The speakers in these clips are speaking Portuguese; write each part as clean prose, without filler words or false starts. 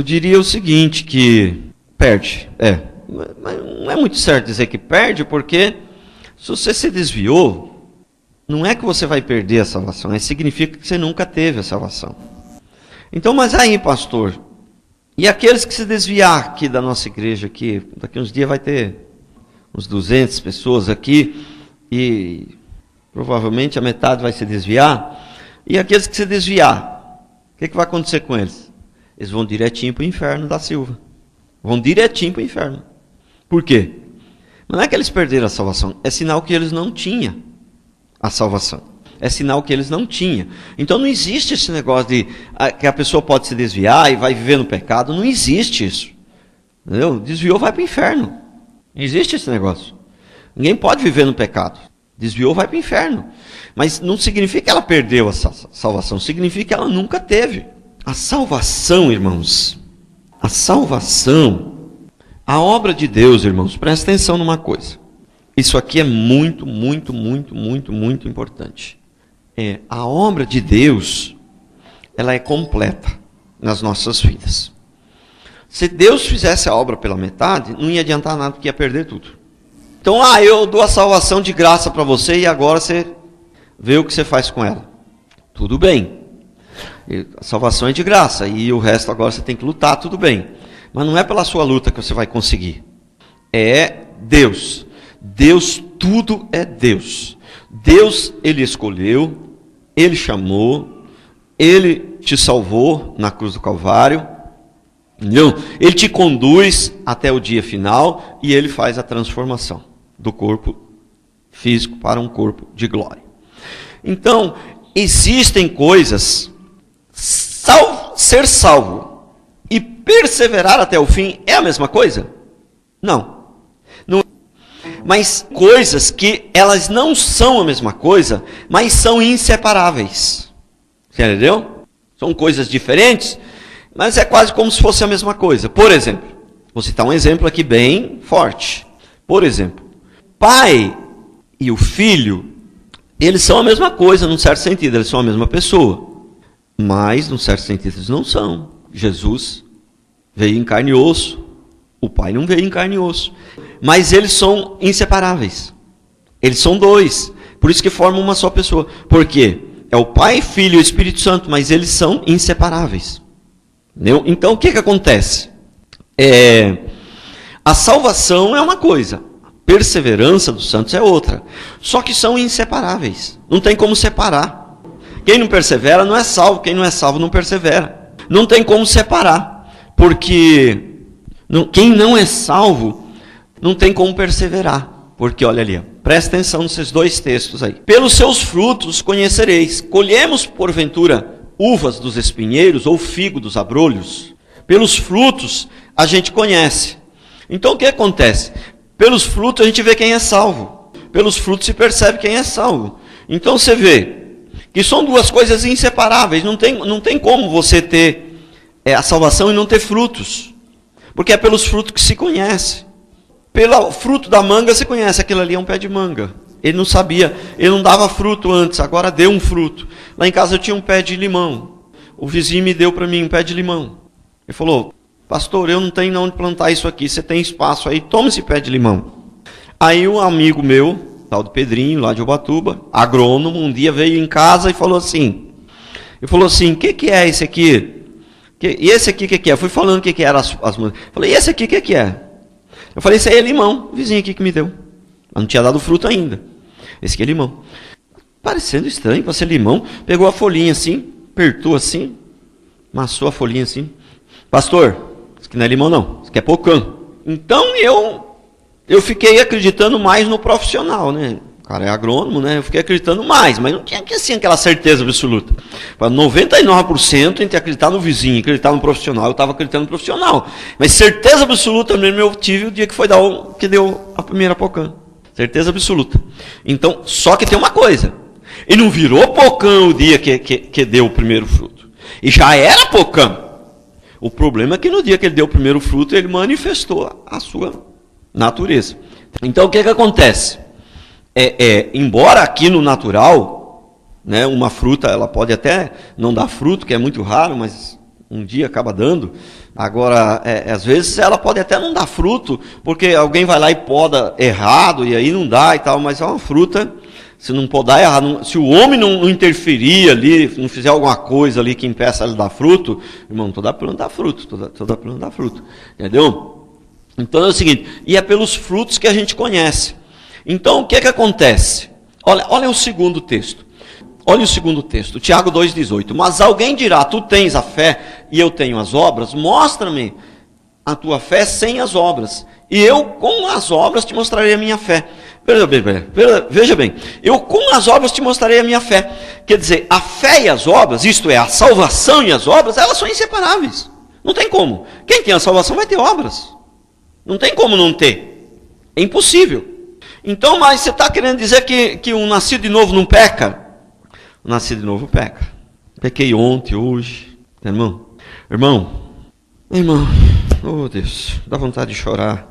Eu diria o seguinte, que perde. Mas não é muito certo dizer que perde, porque se você se desviou, não é que você vai perder a salvação, significa que você nunca teve a salvação. Então, mas aí, pastor, e aqueles que se desviar aqui da nossa igreja, aqui, daqui uns dias vai ter uns 200 pessoas aqui, e provavelmente a metade vai se desviar, e aqueles que se desviar, o que vai acontecer com eles? Eles vão direitinho para o inferno da Silva. Vão direitinho para o inferno. Por quê? Não é que eles perderam a salvação, é sinal que eles não tinham a salvação. É sinal que eles não tinham. Então não existe esse negócio de que a pessoa pode se desviar e vai viver no pecado. Não existe isso. Entendeu? Desviou, vai para o inferno. Não existe esse negócio. Ninguém pode viver no pecado. Desviou, vai para o inferno. Mas não significa que ela perdeu a salvação. Significa que ela nunca teve. A salvação, irmãos. A salvação. A obra de Deus, irmãos. Presta atenção numa coisa. Isso aqui é muito, muito, muito, muito, muito importante. A obra de Deus, ela é completa nas nossas vidas. Se Deus fizesse a obra pela metade, não ia adiantar nada, porque ia perder tudo. Então, eu dou a salvação de graça para você e agora você vê o que você faz com ela. Tudo bem. A salvação é de graça e o resto agora você tem que lutar, tudo bem. Mas não é pela sua luta que você vai conseguir. É Deus. Deus, tudo é Deus. Deus, Ele escolheu, Ele chamou, Ele te salvou na cruz do Calvário, entendeu? Ele te conduz até o dia final e Ele faz a transformação do corpo físico para um corpo de glória. Então, existem coisas, ser salvo e perseverar até o fim é a mesma coisa? Não. Mas coisas que elas não são a mesma coisa, mas são inseparáveis. Você entendeu? São coisas diferentes, mas é quase como se fosse a mesma coisa. Por exemplo, vou citar um exemplo aqui bem forte. Por exemplo, pai e o filho, eles são a mesma coisa, num certo sentido, eles são a mesma pessoa. Mas, num certo sentido, eles não são. Jesus veio em carne e osso, o pai não veio em carne e osso. Mas eles são inseparáveis. Eles são dois. Por isso que formam uma só pessoa. Por quê? É o Pai, Filho e o Espírito Santo, mas eles são inseparáveis. Entendeu? Então o que acontece? A salvação é uma coisa. A perseverança dos santos é outra. Só que são inseparáveis. Não tem como separar. Quem não persevera não é salvo. Quem não é salvo não persevera. Não tem como separar. Porque quem não é salvo não tem como perseverar. Porque olha ali, presta atenção nesses dois textos aí. Pelos seus frutos conhecereis. Colhemos porventura uvas dos espinheiros ou figo dos abrolhos? Pelos frutos a gente conhece. Então o que acontece? Pelos frutos a gente vê quem é salvo. Pelos frutos se percebe quem é salvo. Então você vê que são duas coisas inseparáveis. Não tem como você ter a salvação e não ter frutos. Porque é pelos frutos que se conhece. Pelo fruto da manga você conhece, aquilo ali é um pé de manga. Ele não sabia, ele não dava fruto antes, agora deu um fruto. Lá em casa eu tinha um pé de limão. O vizinho me deu para mim um pé de limão. Ele falou, pastor, eu não tenho onde plantar isso aqui, você tem espaço aí, toma esse pé de limão. Aí um amigo meu, tal do Pedrinho, lá de Ubatuba, agrônomo, um dia veio em casa e falou assim, o que é esse aqui? E esse aqui, o que é? Eu fui falando o que era as mangas. Falei, e esse aqui, o que é? Eu falei, esse aí é limão, o vizinho aqui que me deu. Mas não tinha dado fruto ainda. Esse aqui é limão. Parecendo estranho para ser limão. Pegou a folhinha assim, apertou assim, amassou a folhinha assim. Pastor, isso aqui não é limão não, isso aqui é pocã. Então eu fiquei acreditando mais no profissional, né? O cara é agrônomo, né? Eu fiquei acreditando mais, mas não tinha assim aquela certeza absoluta. Para 99% entre acreditar no vizinho e acreditar no profissional, eu estava acreditando no profissional. Mas certeza absoluta mesmo eu tive o dia que foi que deu a primeira pocã. Certeza absoluta. Então, só que tem uma coisa. Ele não virou pocã o dia que deu o primeiro fruto. E já era pocã. O problema é que no dia que ele deu o primeiro fruto, ele manifestou a sua natureza. Então, o que acontece? Embora aqui no natural, né, uma fruta ela pode até não dar fruto, que é muito raro, mas um dia acaba dando. Agora, às vezes ela pode até não dar fruto, porque alguém vai lá e poda errado, e aí não dá e tal, mas é uma fruta, se não podar errado, se o homem não interferir ali, não fizer alguma coisa ali que impeça ela de dar fruto, irmão, toda planta dá fruto, toda planta dá fruto, entendeu? Então é o seguinte, e é pelos frutos que a gente conhece. Então o que é que acontece? Olha o segundo texto. Olha o segundo texto, Tiago 2,18. Mas alguém dirá, tu tens a fé e eu tenho as obras, mostra-me a tua fé sem as obras, e eu com as obras te mostrarei a minha fé. Veja bem, eu com as obras te mostrarei a minha fé. Quer dizer, a fé e as obras, isto é, a salvação e as obras, elas são inseparáveis. Não tem como. Quem tem a salvação vai ter obras. Não tem como não ter. É impossível. Então, mas você está querendo dizer que um nascido de novo não peca? O nascido de novo peca. Pequei ontem, hoje. Irmão, oh Deus, dá vontade de chorar.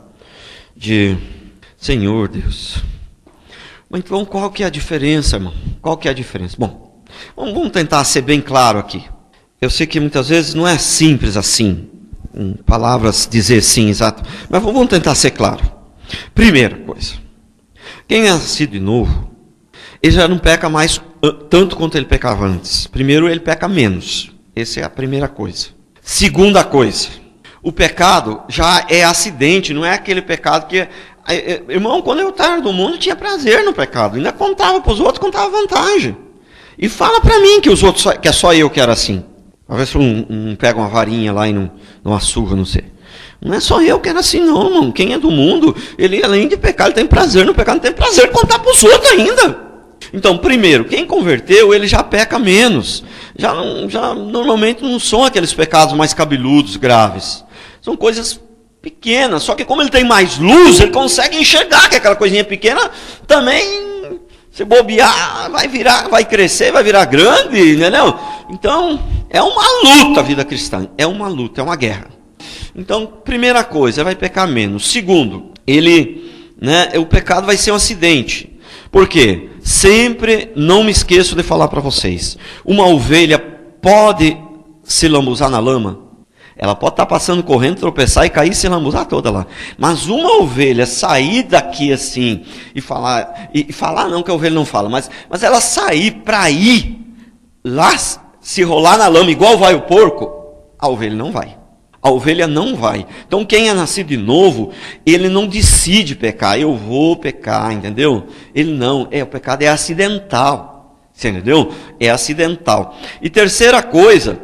Senhor Deus. Mas então qual que é a diferença, irmão? Qual que é a diferença? Bom, vamos tentar ser bem claro aqui. Eu sei que muitas vezes não é simples assim, em palavras dizer sim, exato. Mas vamos tentar ser claro. Primeira coisa, quem é nascido de novo, ele já não peca mais tanto quanto ele pecava antes. Primeiro, ele peca menos. Essa é a primeira coisa. Segunda coisa, o pecado já é acidente, não é aquele pecado que... Irmão, quando eu estava no mundo, eu tinha prazer no pecado. Ainda contava para os outros, contava vantagem. E fala para mim que os outros, que é só eu que era assim. Talvez um pega uma varinha lá e não surra, não sei. Não é só eu que era assim, não, irmão. Quem é do mundo, ele além de pecar, ele tem prazer no pecado, não tem prazer em contar para os outros ainda. Então, primeiro, quem converteu, ele já peca menos. Já normalmente não são aqueles pecados mais cabeludos, graves. São coisas pequenas, só que como ele tem mais luz, ele consegue enxergar que aquela coisinha pequena também, se bobear, vai crescer, vai virar grande, entendeu? Então, é uma luta a vida cristã, é uma luta, é uma guerra. Então, primeira coisa, vai pecar menos. Segundo, o pecado vai ser um acidente. Por quê? Sempre não me esqueço de falar para vocês, uma ovelha pode se lambuzar na lama. Ela pode estar passando, correndo, tropeçar e cair e se lambuzar toda lá. Mas uma ovelha sair daqui assim e falar não que a ovelha não fala, mas ela sair para ir lá, se rolar na lama igual vai o porco, a ovelha não vai. A ovelha não vai. Então quem é nascido de novo, ele não decide pecar. Eu vou pecar, entendeu? Ele não. O pecado é acidental. Você entendeu? É acidental. E terceira coisa,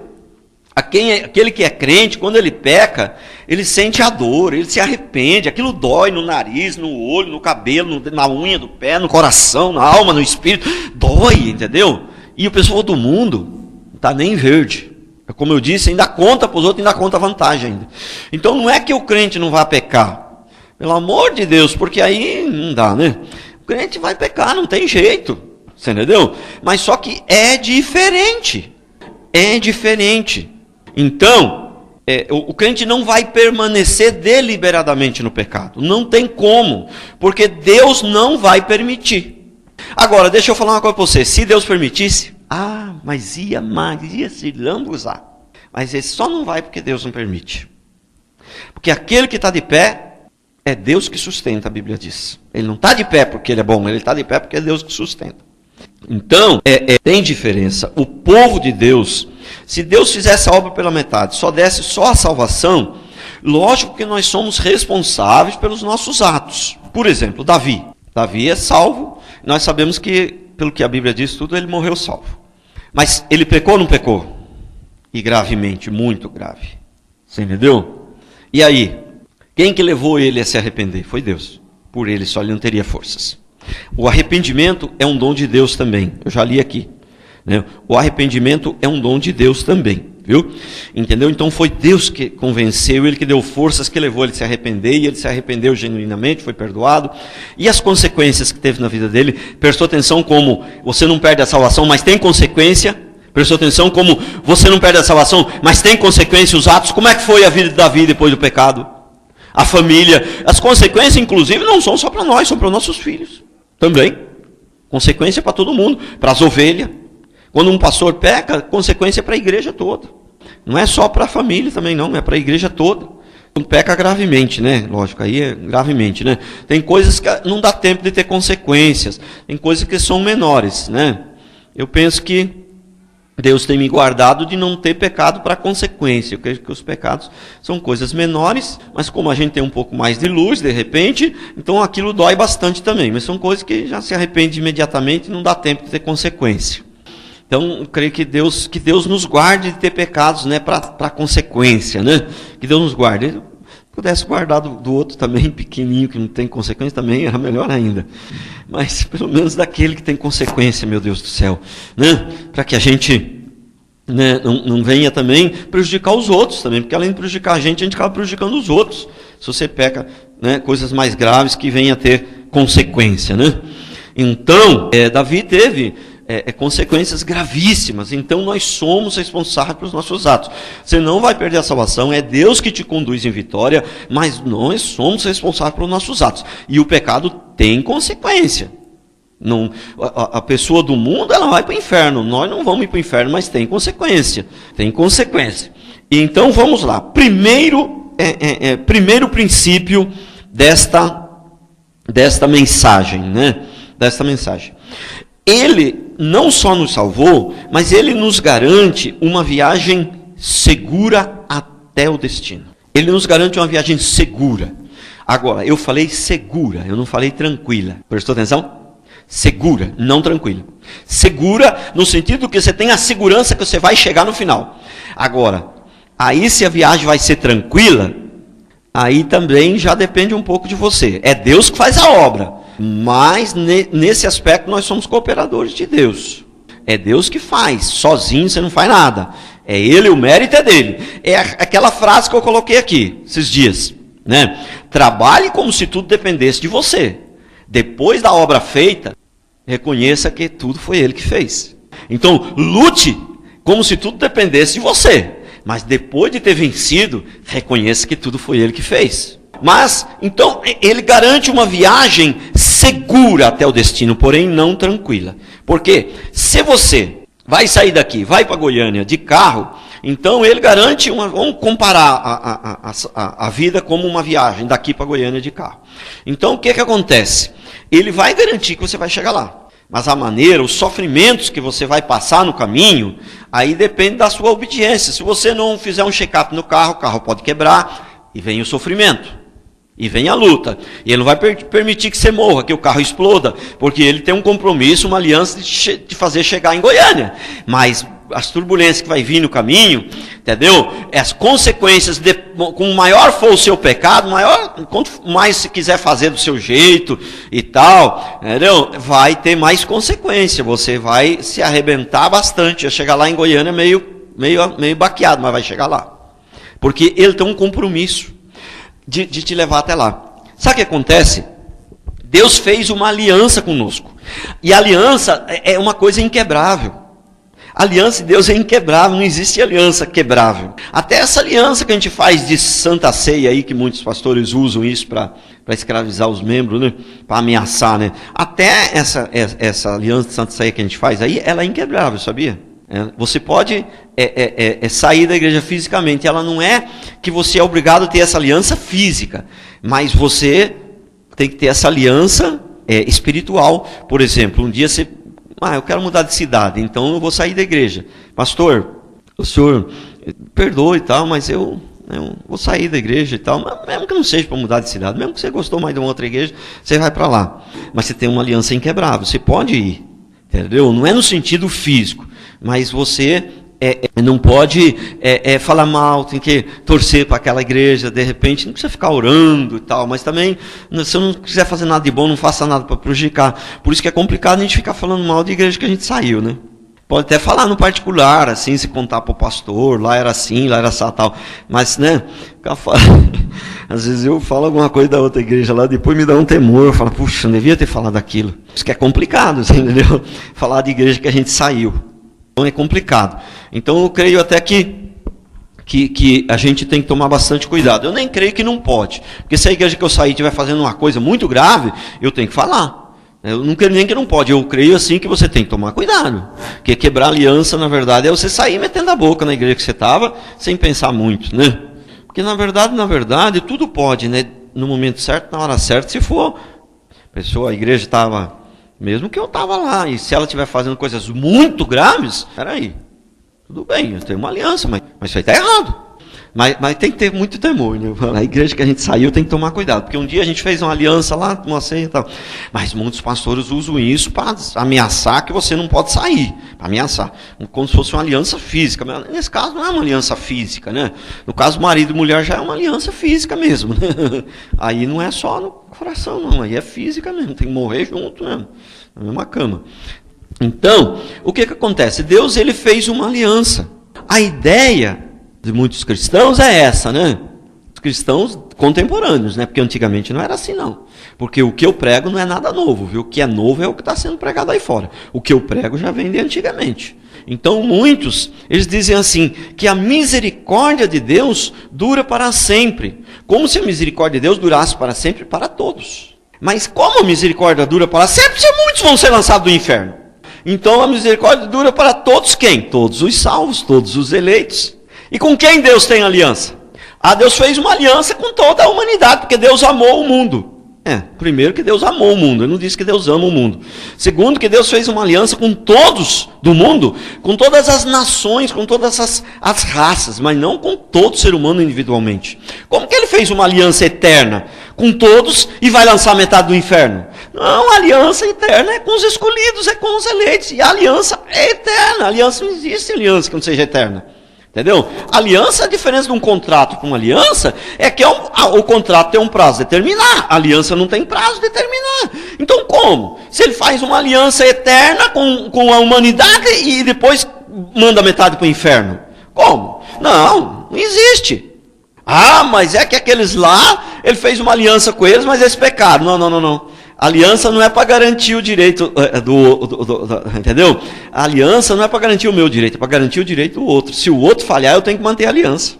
aquele que é crente, quando ele peca, ele sente a dor, ele se arrepende, aquilo dói no nariz, no olho, no cabelo, na unha do pé, no coração, na alma, no espírito, dói, entendeu? E o pessoal do mundo não está nem verde. Como eu disse, ainda conta para os outros, ainda conta vantagem ainda. Então não é que o crente não vá pecar, pelo amor de Deus, porque aí não dá, né? O crente vai pecar, não tem jeito, você entendeu? Mas só que é diferente, Então, o crente não vai permanecer deliberadamente no pecado. Não tem como, porque Deus não vai permitir. Agora, deixa eu falar uma coisa para você. Se Deus permitisse, mas ia se lambuzar. Mas ele só não vai porque Deus não permite. Porque aquele que está de pé, é Deus que sustenta, a Bíblia diz. Ele não está de pé porque ele é bom, ele está de pé porque é Deus que sustenta. Então, tem diferença. O povo de Deus, se Deus fizesse a obra pela metade, só desse só a salvação, lógico que nós somos responsáveis pelos nossos atos. Por exemplo, Davi. Davi é salvo, nós sabemos que, pelo que a Bíblia diz tudo, ele morreu salvo. Mas ele pecou ou não pecou? E gravemente, muito grave. Você entendeu? E aí, quem que levou ele a se arrepender? Foi Deus. Por ele só ele não teria forças. O arrependimento é um dom de Deus também. Eu já li aqui. Né? O arrependimento é um dom de Deus também. Viu? Entendeu? Então foi Deus que convenceu, ele que deu forças, que levou ele a se arrepender, e ele se arrependeu genuinamente, foi perdoado. E as consequências que teve na vida dele, prestou atenção como você não perde a salvação, mas tem consequência. Prestou atenção como você não perde a salvação, mas tem consequência os atos. Como é que foi a vida de Davi depois do pecado? A família, as consequências inclusive não são só para nós, são para os nossos filhos também. Consequência para todo mundo, para as ovelhas. Quando um pastor peca, consequência para a igreja toda. Não é só para a família também, não, é para a igreja toda. Não peca gravemente, né? Lógico, aí é gravemente, né? Tem coisas que não dá tempo de ter consequências, tem coisas que são menores, né? Eu penso que Deus tem me guardado de não ter pecado para consequência. Eu creio que os pecados são coisas menores, mas como a gente tem um pouco mais de luz, de repente, então aquilo dói bastante também. Mas são coisas que já se arrepende imediatamente e não dá tempo de ter consequência. Então, eu creio que Deus nos guarde de ter pecados, né, para consequência, né? Que Deus nos guarde. Se pudesse guardar do outro também, pequenininho, que não tem consequência, também era melhor ainda. Mas, pelo menos daquele que tem consequência, meu Deus do céu, né? Para que a gente, né, não venha também prejudicar os outros também, porque além de prejudicar a gente acaba prejudicando os outros. Se você peca, né, coisas mais graves que venham a ter consequência, né? Então, Davi teve consequências gravíssimas. Então nós somos responsáveis pelos nossos atos. Você não vai perder a salvação, é Deus que te conduz em vitória, mas nós somos responsáveis pelos nossos atos. E o pecado tem consequência. Não, a pessoa do mundo, ela vai para o inferno. Nós não vamos ir para o inferno, mas tem consequência. Tem consequência. Então vamos lá. Primeiro princípio desta mensagem, né? Desta mensagem. Ele não só nos salvou, mas ele nos garante uma viagem segura até o destino. Ele nos garante uma viagem segura. Agora, eu falei segura, eu não falei tranquila. Prestou atenção? Segura, não tranquila. Segura no sentido que você tem a segurança que você vai chegar no final. Agora, aí se a viagem vai ser tranquila, aí também já depende um pouco de você. É Deus que faz a obra. Mas nesse aspecto nós somos cooperadores de Deus. É Deus que faz, sozinho você não faz nada. É Ele, o mérito é dele. É aquela frase que eu coloquei aqui, esses dias, né? Trabalhe como se tudo dependesse de você. Depois da obra feita, reconheça que tudo foi Ele que fez. Então, lute como se tudo dependesse de você. Mas depois de ter vencido, reconheça que tudo foi Ele que fez. Mas, então, ele garante uma viagem segura até o destino, porém não tranquila. Porque se você vai sair daqui, vai para Goiânia de carro, então ele garante vamos comparar a vida como uma viagem daqui para Goiânia de carro. Então o que acontece? Ele vai garantir que você vai chegar lá. Mas a maneira, os sofrimentos que você vai passar no caminho, aí depende da sua obediência. Se você não fizer um check-up no carro, o carro pode quebrar e vem o sofrimento. E vem a luta. E ele não vai permitir que você morra, que o carro exploda, porque ele tem um compromisso, uma aliança de fazer chegar em Goiânia. Mas as turbulências que vai vir no caminho, entendeu? As consequências, com maior for o seu pecado, quanto mais se quiser fazer do seu jeito e tal, entendeu? Vai ter mais consequência. Você vai se arrebentar bastante. Vai chegar lá em Goiânia meio baqueado, mas vai chegar lá. Porque ele tem um compromisso de te levar até lá. Sabe o que acontece? Deus fez uma aliança conosco. E a aliança é uma coisa inquebrável. A aliança de Deus é inquebrável, não existe aliança quebrável. Até essa aliança que a gente faz de Santa Ceia aí, que muitos pastores usam isso para escravizar os membros, né? Para ameaçar, né? Até essa aliança de Santa Ceia que a gente faz aí, ela é inquebrável, sabia? Você pode sair da igreja fisicamente. Ela não é que você é obrigado a ter essa aliança física, mas você tem que ter essa aliança espiritual. Por exemplo, um dia você... eu quero mudar de cidade, então eu vou sair da igreja. Pastor, o senhor perdoe e tal, mas eu vou sair da igreja e tal. Mas mesmo que não seja para mudar de cidade, mesmo que você gostou mais de uma outra igreja, você vai para lá. Mas você tem uma aliança inquebrável, você pode ir. Entendeu? Não é no sentido físico, mas você não pode falar mal, tem que torcer para aquela igreja, de repente, não precisa ficar orando e tal, mas também, se eu não quiser fazer nada de bom, não faça nada para prejudicar. Por isso que é complicado a gente ficar falando mal de igreja que a gente saiu, né? Pode até falar no particular, assim, se contar para o pastor, lá era assim, lá era assim, tal, mas, né, às vezes eu falo alguma coisa da outra igreja lá, depois me dá um temor, eu falo, puxa, não devia ter falado aquilo. Isso que é complicado, assim, entendeu? Falar de igreja que a gente saiu. Então é complicado. Então eu creio até que a gente tem que tomar bastante cuidado. Eu nem creio que não pode. Porque se a igreja que eu saí estiver fazendo uma coisa muito grave, eu tenho que falar. Eu não creio nem que não pode, eu creio assim que você tem que tomar cuidado. Porque quebrar aliança, na verdade, é você sair metendo a boca na igreja que você estava, sem pensar muito, né? Porque na verdade, tudo pode, né? No momento certo, na hora certa, se for. A igreja estava, mesmo que eu estava lá, e se ela estiver fazendo coisas muito graves, peraí, tudo bem, eu tenho uma aliança, mas isso aí está errado. Mas tem que ter muito temor, né? A igreja que a gente saiu tem que tomar cuidado, porque um dia a gente fez uma aliança lá, uma ceia e tal, mas muitos pastores usam isso para ameaçar que você não pode sair, para ameaçar, como se fosse uma aliança física. Mas nesse caso não é uma aliança física, né? No caso marido e mulher já é uma aliança física mesmo, né? Aí não é só no coração não, aí é física mesmo, tem que morrer junto mesmo, na mesma cama. Então, o que acontece? Deus, ele fez uma aliança. A ideia de muitos cristãos é essa, né? Cristãos contemporâneos, né? Porque antigamente não era assim, não. Porque o que eu prego não é nada novo, viu? O que é novo é o que está sendo pregado aí fora. O que eu prego já vem de antigamente. Então muitos, eles dizem assim, que a misericórdia de Deus dura para sempre. Como se a misericórdia de Deus durasse para sempre para todos. Mas como a misericórdia dura para sempre, se muitos vão ser lançados do inferno? Então a misericórdia dura para todos quem? Todos os salvos, todos os eleitos. E com quem Deus tem aliança? Deus fez uma aliança com toda a humanidade, porque Deus amou o mundo. Primeiro que Deus amou o mundo, ele não disse que Deus ama o mundo. Segundo que Deus fez uma aliança com todos do mundo, com todas as nações, com todas as raças, mas não com todo ser humano individualmente. Como que ele fez uma aliança eterna com todos e vai lançar metade do inferno? Não, a aliança eterna é com os escolhidos, é com os eleitos. E a aliança é eterna, a aliança não existe aliança que não seja eterna. Entendeu? Aliança, a diferença de um contrato com uma aliança é que o contrato tem um prazo determinado, a aliança não tem prazo determinado. Então como? Se ele faz uma aliança eterna com a humanidade e depois manda metade para o inferno? Como? Não existe. Mas é que aqueles lá, ele fez uma aliança com eles, mas eles pecaram. Não. A aliança não é para garantir o direito entendeu? A aliança não é para garantir o meu direito, é para garantir o direito do outro. Se o outro falhar, eu tenho que manter a aliança.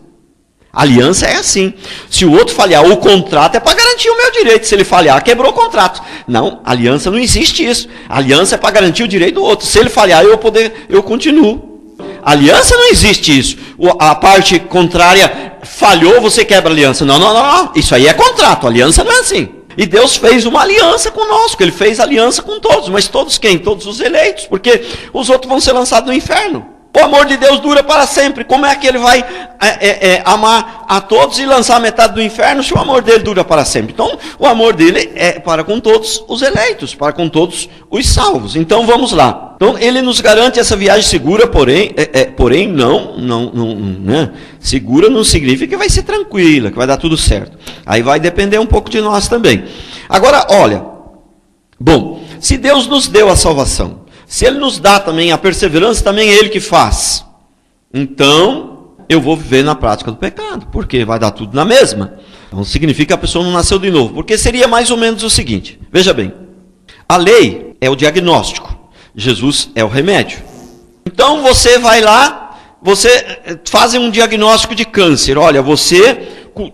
A aliança é assim. Se o outro falhar, o contrato é para garantir o meu direito. Se ele falhar, quebrou o contrato. Não, aliança não existe isso. A aliança é para garantir o direito do outro. Se ele falhar, eu continuo. Aliança não existe isso. A parte contrária falhou, você quebra a aliança. Não. Isso aí é contrato. A aliança não é assim. E Deus fez uma aliança conosco, Ele fez aliança com todos, mas todos quem? Todos os eleitos, porque os outros vão ser lançados no inferno. O amor de Deus dura para sempre, como é que Ele vai amar a todos e lançar metade do inferno se o amor dele dura para sempre? Então, o amor dele é para com todos os eleitos, para com todos os salvos. Então, vamos lá. Então, Ele nos garante essa viagem segura, porém não, né? Segura não significa que vai ser tranquila, que vai dar tudo certo. Aí vai depender um pouco de nós também. Agora, olha, bom, se Deus nos deu a salvação, se Ele nos dá também a perseverança, também é Ele que faz. Então, eu vou viver na prática do pecado, porque vai dar tudo na mesma. Então, significa que a pessoa não nasceu de novo, porque seria mais ou menos o seguinte, veja bem, a lei é o diagnóstico, Jesus é o remédio. Então, você vai lá, você faz um diagnóstico de câncer. Olha, você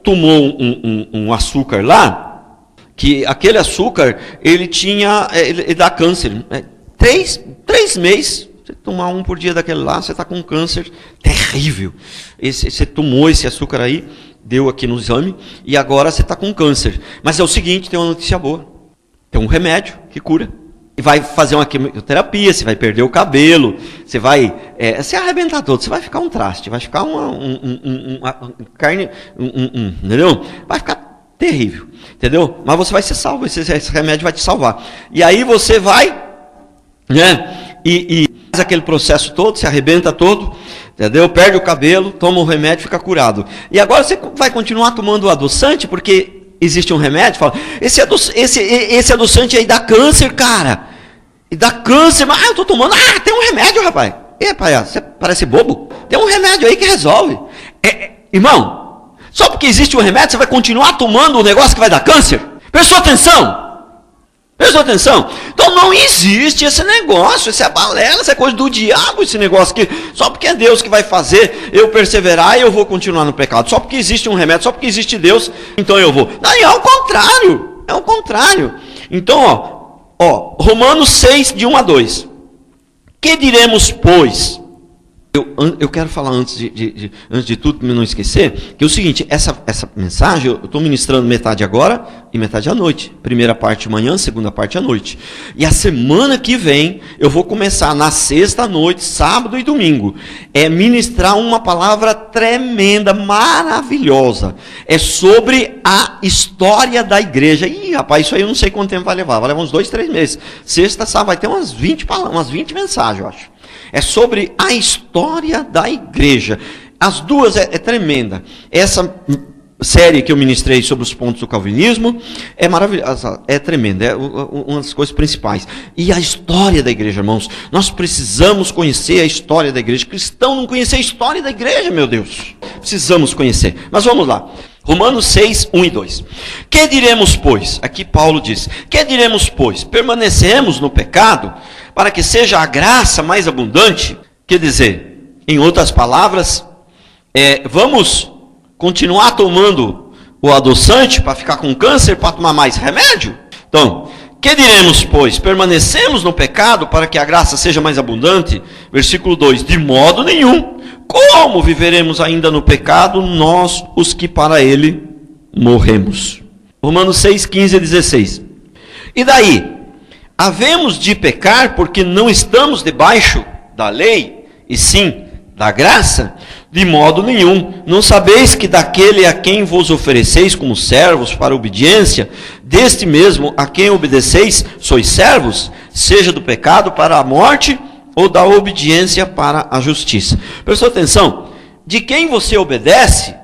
tomou um açúcar lá, que aquele açúcar, ele dá câncer. 3 meses, você tomar um por dia daquele lá, você está com um câncer terrível. Você tomou esse açúcar aí, deu aqui no exame, e agora você está com câncer. Mas é o seguinte, tem uma notícia boa. Tem um remédio que cura. E vai fazer uma quimioterapia, você vai perder o cabelo, você vai se arrebentar todo, você vai ficar um traste, vai ficar uma carne, entendeu? Vai ficar terrível, entendeu? Mas você vai ser salvo, esse remédio vai te salvar. E aí você vai, né? E faz aquele processo todo, se arrebenta todo, entendeu? Perde o cabelo, toma o remédio, fica curado. E agora você vai continuar tomando o adoçante, porque existe um remédio, fala, esse adoçante aí dá câncer, cara. E dá câncer, mas eu tô tomando, tem um remédio, rapaz. Rapaz, você parece bobo. Tem um remédio aí que resolve. Irmão, só porque existe um remédio, você vai continuar tomando um negócio que vai dar câncer? Prestou atenção? Então não existe esse negócio, isso é balela, isso é coisa do diabo, esse negócio que só porque é Deus que vai fazer eu perseverar e eu vou continuar no pecado. Só porque existe um remédio, só porque existe Deus, então eu vou. Não, é o contrário. Então, Romanos 6, de 1 a 2. Que diremos, pois? Eu quero falar antes de tudo, para não esquecer, que é o seguinte, essa mensagem, eu estou ministrando metade agora e metade à noite. Primeira parte manhã, segunda parte à noite. E a semana que vem, eu vou começar na sexta à noite, sábado e domingo. É ministrar uma palavra tremenda, maravilhosa. É sobre a história da igreja. Ih, rapaz, isso aí eu não sei quanto tempo vai levar uns 2, 3 meses. Sexta, sábado, vai ter umas 20 mensagens, eu acho. É sobre a história da igreja. As duas é tremenda. Essa série que eu ministrei sobre os pontos do calvinismo é maravilhosa, é tremenda, é uma das coisas principais. E a história da igreja, irmãos. Nós precisamos conhecer a história da igreja. Cristão não conhecer a história da igreja, meu Deus. Precisamos conhecer. Mas vamos lá. Romanos 6, 1 e 2. Que diremos, pois? Aqui Paulo diz. Que diremos, pois? Permanecemos no pecado para que seja a graça mais abundante? Quer dizer, em outras palavras, vamos continuar tomando o adoçante para ficar com câncer, para tomar mais remédio? Então, que diremos, pois? Permanecemos no pecado para que a graça seja mais abundante? Versículo 2. De modo nenhum. Como viveremos ainda no pecado, nós, os que para ele morremos? Romanos 6, 15 e 16. E daí? Havemos de pecar porque não estamos debaixo da lei, e sim da graça? De modo nenhum. Não sabeis que daquele a quem vos ofereceis como servos para a obediência, deste mesmo a quem obedeceis, sois servos, seja do pecado para a morte, ou da obediência para a justiça. Prestou atenção? De quem você obedece,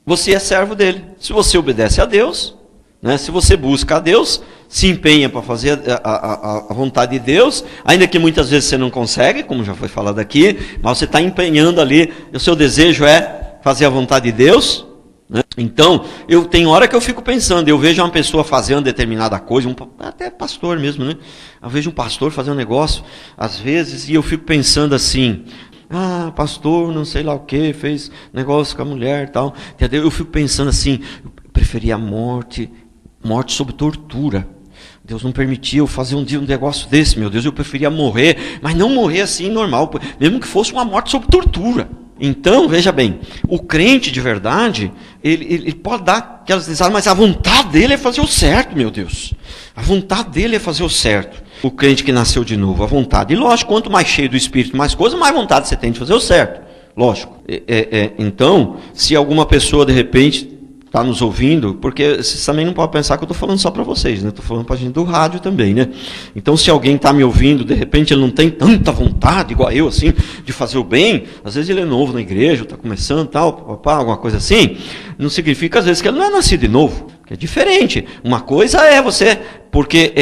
você é servo dele. Se você obedece a Deus, né, se você busca a Deus, se empenha para fazer a vontade de Deus, ainda que muitas vezes você não consegue, como já foi falado aqui, mas você está empenhando ali, o seu desejo é fazer a vontade de Deus, né? Então, eu tenho hora que eu fico pensando, eu vejo uma pessoa fazendo determinada coisa, até pastor mesmo, né? Eu vejo um pastor fazer um negócio, às vezes, e eu fico pensando assim, pastor, não sei lá o que, fez negócio com a mulher e tal, entendeu? Eu fico pensando assim, eu preferia a morte sob tortura. Deus não permitiu fazer um negócio desse, meu Deus, eu preferia morrer, mas não morrer assim normal, mesmo que fosse uma morte sob tortura. Então, veja bem, o crente de verdade, ele pode dar aquelas risadas, mas a vontade dele é fazer o certo, meu Deus. A vontade dele é fazer o certo. O crente que nasceu de novo, a vontade. E lógico, quanto mais cheio do Espírito, mais coisa, mais vontade você tem de fazer o certo. Lógico. Então, se alguma pessoa, de repente, está nos ouvindo, porque vocês também não podem pensar que eu estou falando só para vocês, né? Estou falando para a gente do rádio também, né? Então, se alguém está me ouvindo, de repente ele não tem tanta vontade, igual eu, assim, de fazer o bem, às vezes ele é novo na igreja, está começando, tal, alguma coisa assim, não significa, às vezes, que ele não é nascido de novo, que é diferente. Uma coisa é você, porque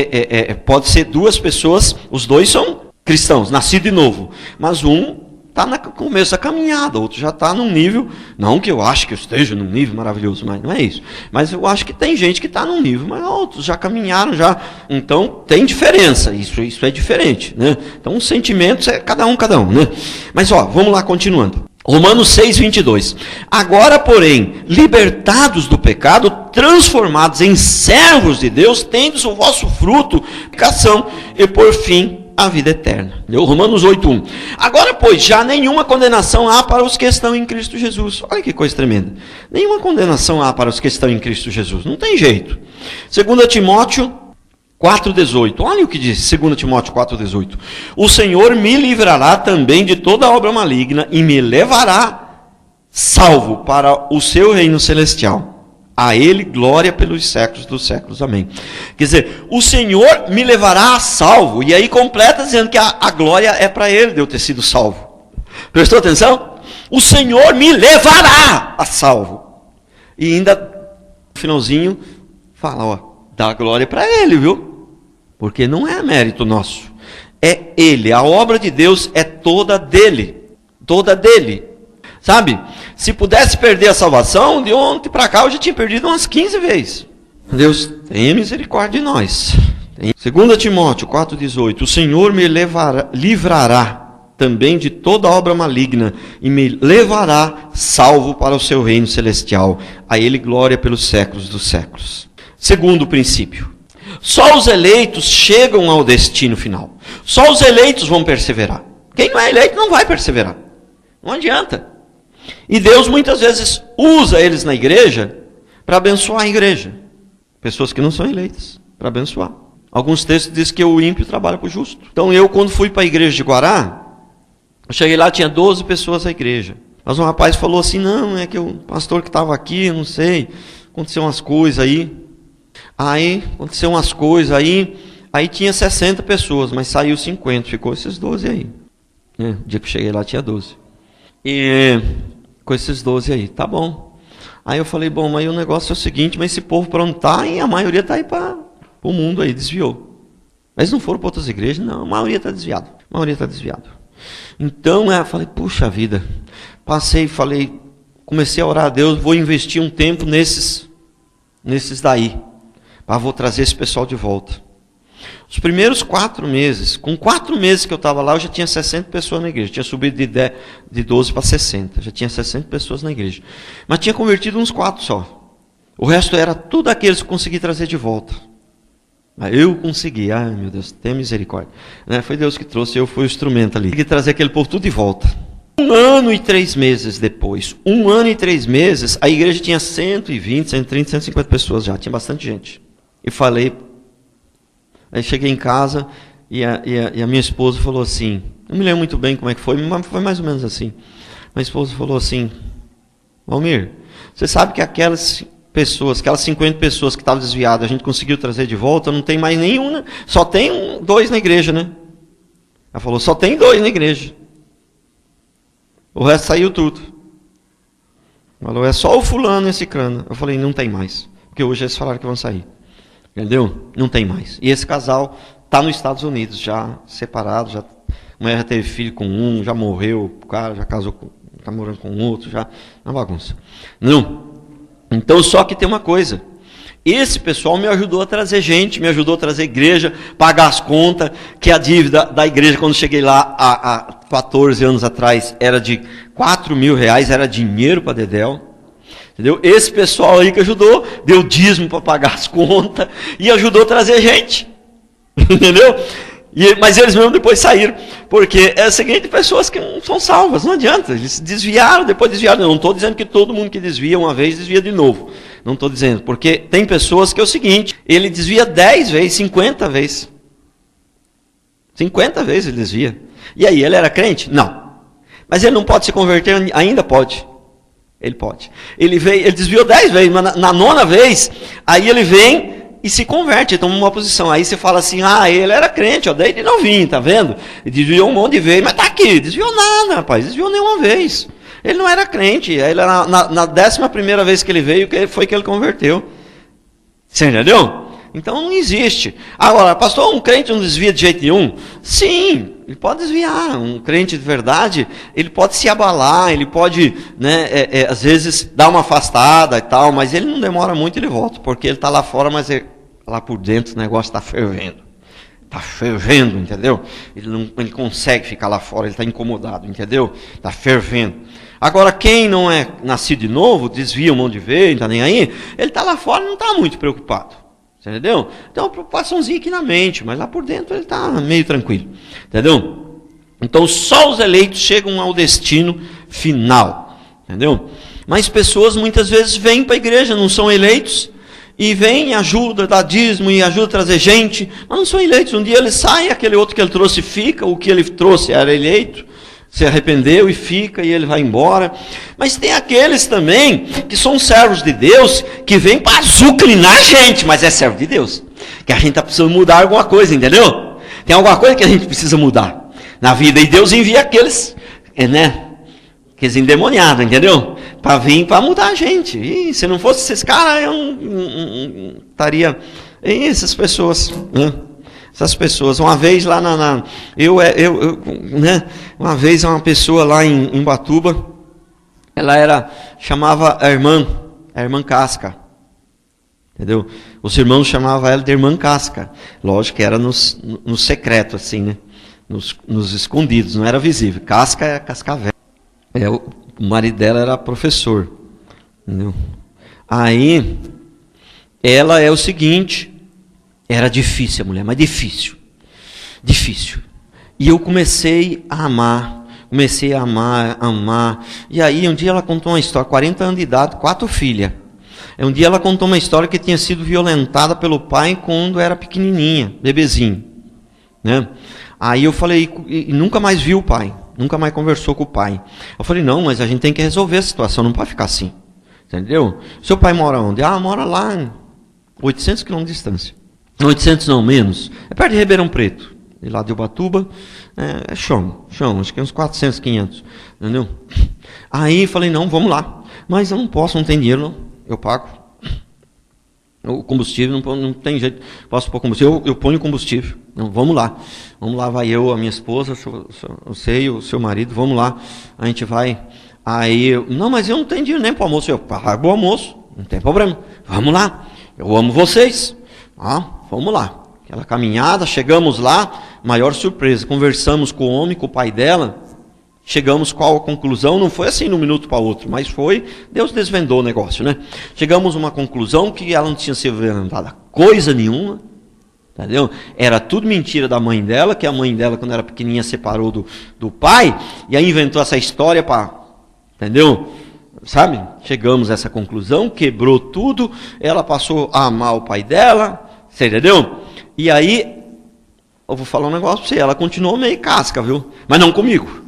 pode ser duas pessoas, os dois são cristãos, nascido de novo, mas um está no começo da caminhada, outro já está num nível, não que eu acho que eu esteja num nível maravilhoso, mas não é isso. Mas eu acho que tem gente que está num nível, mas outros já caminharam, já. Então tem diferença, isso é diferente, né? Então os sentimentos é cada um, né? Mas vamos lá, continuando. Romanos 6, 22. Agora, porém, libertados do pecado, transformados em servos de Deus, tendes o vosso fruto, purificação, e por fim, a vida eterna. Romanos 8:1. Agora, pois, já nenhuma condenação há para os que estão em Cristo Jesus. Olha que coisa tremenda. Nenhuma condenação há para os que estão em Cristo Jesus. Não tem jeito. 2 Timóteo 4,18. Olha o que diz 2 Timóteo 4,18. O Senhor me livrará também de toda obra maligna e me levará salvo para o seu reino celestial. A Ele glória pelos séculos dos séculos. Amém. Quer dizer, o Senhor me levará a salvo. E aí completa dizendo que a glória é para Ele de eu ter sido salvo. Prestou atenção? O Senhor me levará a salvo. E ainda, no finalzinho, fala, dá glória para Ele, viu? Porque não é mérito nosso. É Ele. A obra de Deus é toda dele. Toda dele. Sabe? Se pudesse perder a salvação, de ontem para cá eu já tinha perdido umas 15 vezes. Deus tenha misericórdia de nós. 2 Timóteo 4,18. O Senhor me livrará também de toda obra maligna e me levará salvo para o seu reino celestial. A Ele glória pelos séculos dos séculos. Segundo princípio. Só os eleitos chegam ao destino final. Só os eleitos vão perseverar. Quem não é eleito não vai perseverar. Não adianta. E Deus muitas vezes usa eles na igreja para abençoar a igreja. Pessoas que não são eleitas, para abençoar. Alguns textos dizem que o ímpio trabalha para o justo. Então eu, quando fui para a igreja de Guará, eu cheguei lá, tinha 12 pessoas na igreja. Mas um rapaz falou assim, não, é que o pastor que estava aqui, não sei, aconteceu umas coisas aí. Aí tinha 60 pessoas, mas saiu 50, ficou esses 12 aí. O dia que eu cheguei lá tinha 12. E com esses 12 aí, tá bom. Aí eu falei, bom, mas o negócio é o seguinte, mas esse povo para onde está, e a maioria está aí para o mundo aí, desviou. Mas não foram para outras igrejas, não, a maioria está desviado. Então, eu falei, puxa vida. Comecei a orar a Deus, vou investir um tempo nesses daí. Vou trazer esse pessoal de volta. Os primeiros 4 meses, com 4 meses que eu estava lá, eu já tinha 60 pessoas na igreja. Tinha subido de 12 para 60. Já tinha 60 pessoas na igreja. Mas tinha convertido uns 4 só. O resto era tudo aqueles que eu consegui trazer de volta. Aí eu consegui. Ai, meu Deus, tenha misericórdia. Foi Deus que trouxe, eu fui o instrumento ali. Consegui trazer aquele povo tudo de volta. 1 ano e 3 meses depois, 1 ano e 3 meses, a igreja tinha 120, 130, 150 pessoas já. Tinha bastante gente. E falei... Aí cheguei em casa e a minha esposa falou assim, não me lembro muito bem como é que foi, mas foi mais ou menos assim. Minha esposa falou assim, Valmir, você sabe que aquelas 50 pessoas que estavam desviadas, a gente conseguiu trazer de volta, não tem mais nenhuma, só tem 2 na igreja, né? Ela falou, só tem 2 na igreja. O resto saiu tudo. Falou, é só o fulano e esse crânio. Eu falei, não tem mais, porque hoje eles falaram que vão sair. Entendeu? Não tem mais. E esse casal está nos Estados Unidos, já separado, a mulher já teve filho com um, já morreu, o cara já casou, está morando com outro, já uma bagunça. Não. Então, só que tem uma coisa. Esse pessoal me ajudou a trazer gente, me ajudou a trazer igreja, pagar as contas, que a dívida da igreja, quando cheguei lá há 14 anos atrás, era de R$4.000, era dinheiro para Dedéu. Entendeu? Esse pessoal aí que ajudou, deu dízimo para pagar as contas e ajudou a trazer gente. Entendeu? Mas eles mesmo depois saíram. Porque é o seguinte, pessoas que não são salvas, não adianta. Eles se desviaram, depois desviaram. Não estou dizendo que todo mundo que desvia uma vez, desvia de novo. Não estou dizendo. Porque tem pessoas que é o seguinte, ele desvia 10 vezes, 50 vezes. 50 vezes ele desvia. E aí, ele era crente? Não. Mas ele não pode se converter? Ainda pode. Ele pode. Ele desviou 10 vezes, mas na 9ª vez, aí ele vem e se converte, toma uma posição. Aí você fala assim, ele era crente, desde novinho, tá vendo? Ele desviou um monte de vezes, mas tá aqui, desviou nada, rapaz, desviou nenhuma vez. Ele não era crente, ele era na 11ª vez que ele veio, foi que ele converteu. Você entendeu? Então não existe. Agora, pastor, um crente não desvia de jeito nenhum? Sim, ele pode desviar. Um crente de verdade, ele pode se abalar, ele pode, às vezes, dar uma afastada e tal, mas ele não demora muito e ele volta, porque ele está lá fora, mas lá por dentro o negócio está fervendo. Está fervendo, entendeu? Ele consegue ficar lá fora, ele está incomodado, entendeu? Está fervendo. Agora, quem não é nascido de novo, desvia um monte de vezes, não está nem aí, ele está lá fora e não está muito preocupado. Entendeu? Então, uma preocupaçãozinha aqui na mente, mas lá por dentro ele está meio tranquilo. Entendeu? Então, só os eleitos chegam ao destino final. Entendeu? Mas pessoas muitas vezes vêm para a igreja, não são eleitos, e vêm, ajuda, dá dízimo e ajuda a trazer gente, mas não são eleitos. Um dia ele sai, aquele outro que ele trouxe fica, o que ele trouxe era eleito, se arrependeu e fica, e ele vai embora. Mas tem aqueles também que são servos de Deus, que vêm para azucrinar a gente, mas é servo de Deus. Que a gente está precisando mudar alguma coisa, entendeu? Tem alguma coisa que a gente precisa mudar na vida, e Deus envia aqueles, aqueles endemoniados, entendeu? Para vir, para mudar a gente. E se não fosse esses caras, eu não estaria... essas pessoas, Essas pessoas, uma vez lá uma vez uma pessoa lá em Ubatuba, ela chamava a irmã Casca, entendeu? Os irmãos chamavam ela de irmã Casca, lógico que era no secreto, assim, né? Nos escondidos, não era visível. Casca é cascavel. O marido dela era professor, entendeu? Aí, ela é o seguinte... Era difícil a mulher, mas difícil. Difícil. E eu comecei a amar. E aí um dia ela contou uma história, 40 anos de idade, 4 filhas. Um dia ela contou uma história que tinha sido violentada pelo pai quando era pequenininha, bebezinho. Né? Aí eu falei, e nunca mais viu o pai, nunca mais conversou com o pai. Eu falei, não, mas a gente tem que resolver a situação, não pode ficar assim. Entendeu? Seu pai mora onde? Mora lá em 800 quilômetros de distância. 800 não, menos. É perto de Ribeirão Preto. De lá de Ubatuba, é chão, acho que é uns 400, 500, entendeu? Aí falei, não, vamos lá. Mas eu não posso, não tem dinheiro, não. Eu pago. O combustível, não tem jeito. Posso pôr combustível, eu ponho combustível. Não, vamos lá, vai eu, a minha esposa, o seu marido, vamos lá. A gente vai. Aí, não, mas eu não tenho dinheiro nem para o almoço. Eu pago o almoço, não tem problema. Vamos lá, eu amo vocês. Vamos lá. Aquela caminhada, chegamos lá, maior surpresa, conversamos com o homem, com o pai dela, chegamos qual a conclusão, não foi assim de um minuto para outro, mas foi, Deus desvendou o negócio, né? Chegamos a uma conclusão que ela não tinha sido violentada coisa nenhuma, entendeu? Era tudo mentira da mãe dela, que a mãe dela, quando era pequenininha, separou do pai, e aí inventou essa história para, entendeu? Sabe? Chegamos a essa conclusão, quebrou tudo, ela passou a amar o pai dela, você entendeu? E aí, eu vou falar um negócio para você, ela continuou meio casca, viu? Mas não comigo.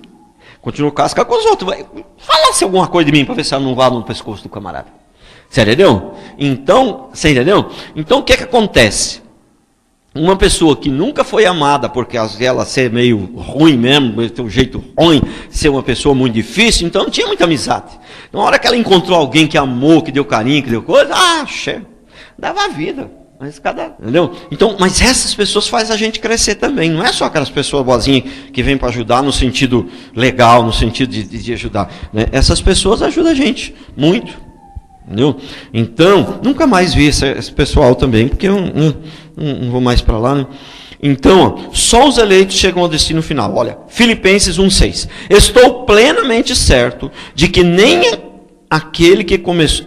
Continuou casca com os outros. Falasse alguma coisa de mim para ver se ela não vá no pescoço do camarada. Você entendeu? Então, o que acontece? Uma pessoa que nunca foi amada, porque ela ser meio ruim mesmo, ter um jeito ruim, ser uma pessoa muito difícil, então não tinha muita amizade. Na hora que ela encontrou alguém que amou, que deu carinho, que deu coisa, dava vida. Mas entendeu? Então, mas essas pessoas fazem a gente crescer também. Não é só aquelas pessoas boazinhas que vêm para ajudar no sentido legal, no sentido de ajudar. Né? Essas pessoas ajudam a gente muito. Entendeu? Então, nunca mais vi esse pessoal também, porque eu não vou mais para lá. Né? Então, só os eleitos chegam ao destino final. Olha, Filipenses 1,6. Estou plenamente certo de que nem aquele que começou...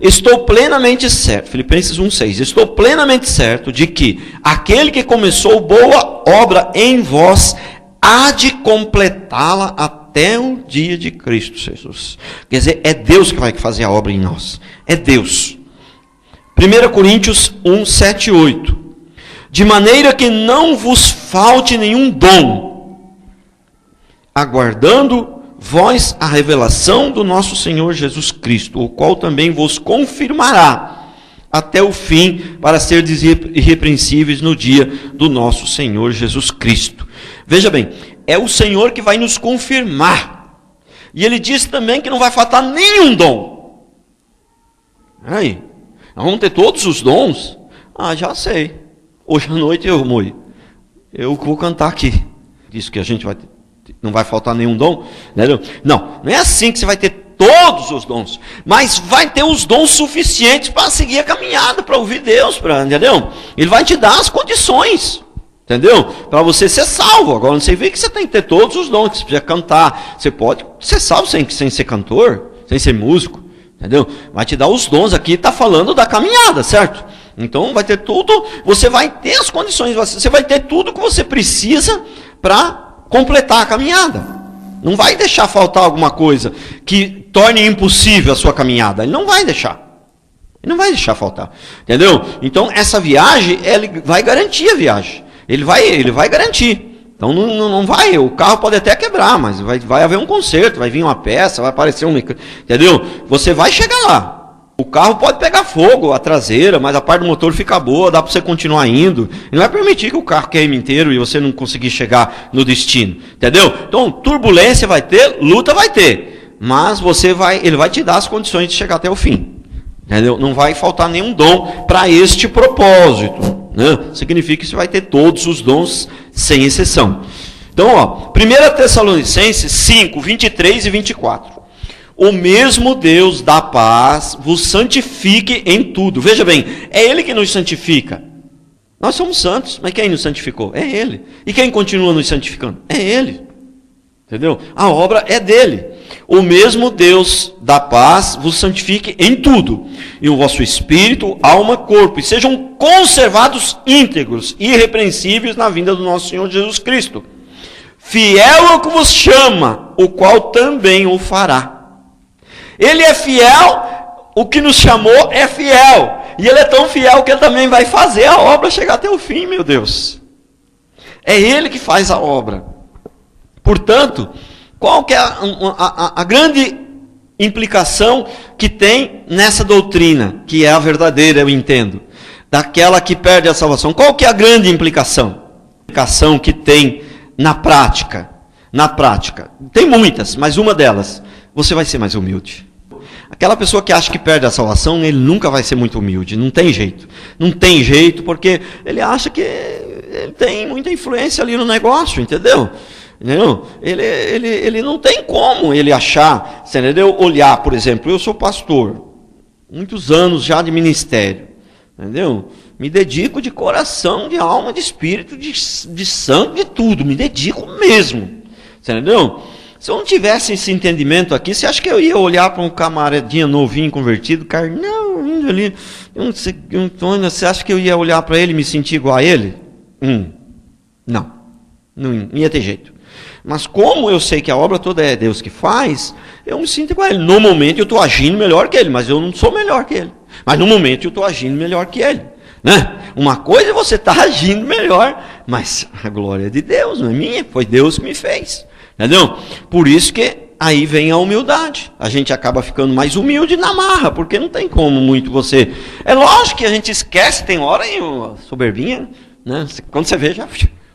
Estou plenamente certo, Filipenses 1,6, estou plenamente certo de que aquele que começou boa obra em vós há de completá-la até o dia de Cristo Jesus. Quer dizer, é Deus que vai fazer a obra em nós, é Deus. 1 Coríntios 1, 7 e 8, de maneira que não vos falte nenhum dom, aguardando vós a revelação do nosso Senhor Jesus Cristo, o qual também vos confirmará até o fim, para seres irrepreensíveis no dia do nosso Senhor Jesus Cristo. Veja bem, é o Senhor que vai nos confirmar. E Ele diz também que não vai faltar nenhum dom. Aí, nós vamos ter todos os dons? Já sei. Hoje à noite eu vou cantar aqui. Diz que a gente vai ter. Não vai faltar nenhum dom, entendeu? Não é assim que você vai ter todos os dons, mas vai ter os dons suficientes para seguir a caminhada, para ouvir Deus, entendeu? Ele vai te dar as condições, entendeu? Para você ser salvo. Agora, você vê que você tem que ter todos os dons, que você precisa cantar, você pode ser salvo sem ser cantor, sem ser músico, entendeu? Vai te dar os dons aqui, está falando da caminhada, certo? Então, vai ter tudo, você vai ter as condições, você vai ter tudo que você precisa para completar a caminhada. Não vai deixar faltar alguma coisa que torne impossível a sua caminhada. Ele não vai deixar. Ele não vai deixar faltar. Entendeu? Então, essa viagem, ele vai garantir a viagem. Ele vai garantir. Então, não vai. O carro pode até quebrar, mas vai haver um conserto, vai vir uma peça, vai aparecer um... Entendeu? Você vai chegar lá. O carro pode pegar fogo, a traseira, mas a parte do motor fica boa, dá para você continuar indo. Ele não vai permitir que o carro queime inteiro e você não conseguir chegar no destino. Entendeu? Então, turbulência vai ter, luta vai ter. Mas ele vai te dar as condições de chegar até o fim. Entendeu? Não vai faltar nenhum dom para este propósito. Né? Significa que você vai ter todos os dons, sem exceção. Então, 1 Tessalonicenses 5, 23 e 24. O mesmo Deus da paz vos santifique em tudo. Veja bem, é Ele que nos santifica. Nós somos santos, mas quem nos santificou? É Ele. E quem continua nos santificando? É Ele. Entendeu? A obra é dele. o mesmo Deus da paz vos santifique em tudo, e o vosso espírito, alma, corpo, e sejam conservados íntegros, irrepreensíveis na vinda do nosso Senhor Jesus Cristo. Fiel ao que vos chama, o qual também o fará. Ele é fiel, o que nos chamou é fiel. E ele é tão fiel que ele também vai fazer a obra chegar até o fim, meu Deus. É ele que faz a obra. Portanto, qual que é a grande implicação que tem nessa doutrina, que é a verdadeira, eu entendo, daquela que perde a salvação? Qual que é a grande implicação? A implicação que tem na prática. Na prática. Tem muitas, mas uma delas, você vai ser mais humilde. Aquela pessoa que acha que perde a salvação, ele nunca vai ser muito humilde, não tem jeito. Não tem jeito, porque ele acha que ele tem muita influência ali no negócio, entendeu? Ele não tem como ele achar, entendeu? Olhar, por exemplo, eu sou pastor, muitos anos já de ministério, entendeu? Me dedico de coração, de alma, de espírito, de sangue, de tudo, me dedico mesmo, entendeu? Se eu não tivesse esse entendimento aqui, você acha que eu ia olhar para um camaradinha novinho, convertido, carnal, indo ali, você acha que eu ia olhar para ele e me sentir igual a ele? Não ia ter jeito. Mas como eu sei que a obra toda é Deus que faz, eu me sinto igual a ele. No momento eu estou agindo melhor que ele, mas eu não sou melhor que ele. Mas no momento eu estou agindo melhor que ele. Né? Uma coisa é você estar agindo melhor, mas a glória é de Deus, não é minha, foi Deus que me fez. Entendeu? Por isso que aí vem a humildade. A gente acaba ficando mais humilde na marra, porque não tem como muito você... É lógico que a gente esquece, tem hora e soberbinha, né? Quando você vê, já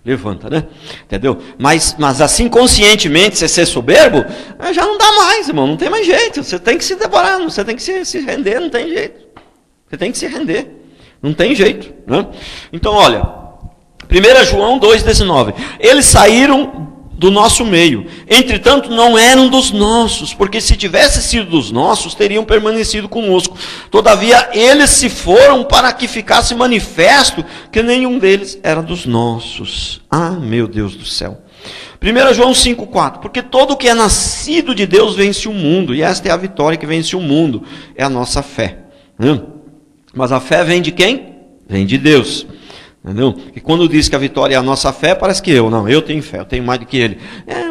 levanta, né? Entendeu? Mas assim, conscientemente, você ser soberbo, já não dá mais, irmão, não tem mais jeito. Você tem que se devorar, você tem que se render, não tem jeito. Você tem que se render, não tem jeito, né? Então, olha, 1 João 2,19. Eles saíram do nosso meio, entretanto não eram dos nossos, porque se tivesse sido dos nossos, teriam permanecido conosco. Todavia eles se foram para que ficasse manifesto que nenhum deles era dos nossos. Ah, meu Deus do céu. 1 João 5,4. Porque todo o que é nascido de Deus vence o mundo, e esta é a vitória que vence o mundo, é a nossa fé. Mas a fé vem de quem? Vem de Deus. Entendeu? E quando diz que a vitória é a nossa fé, parece que eu tenho fé, eu tenho mais do que ele.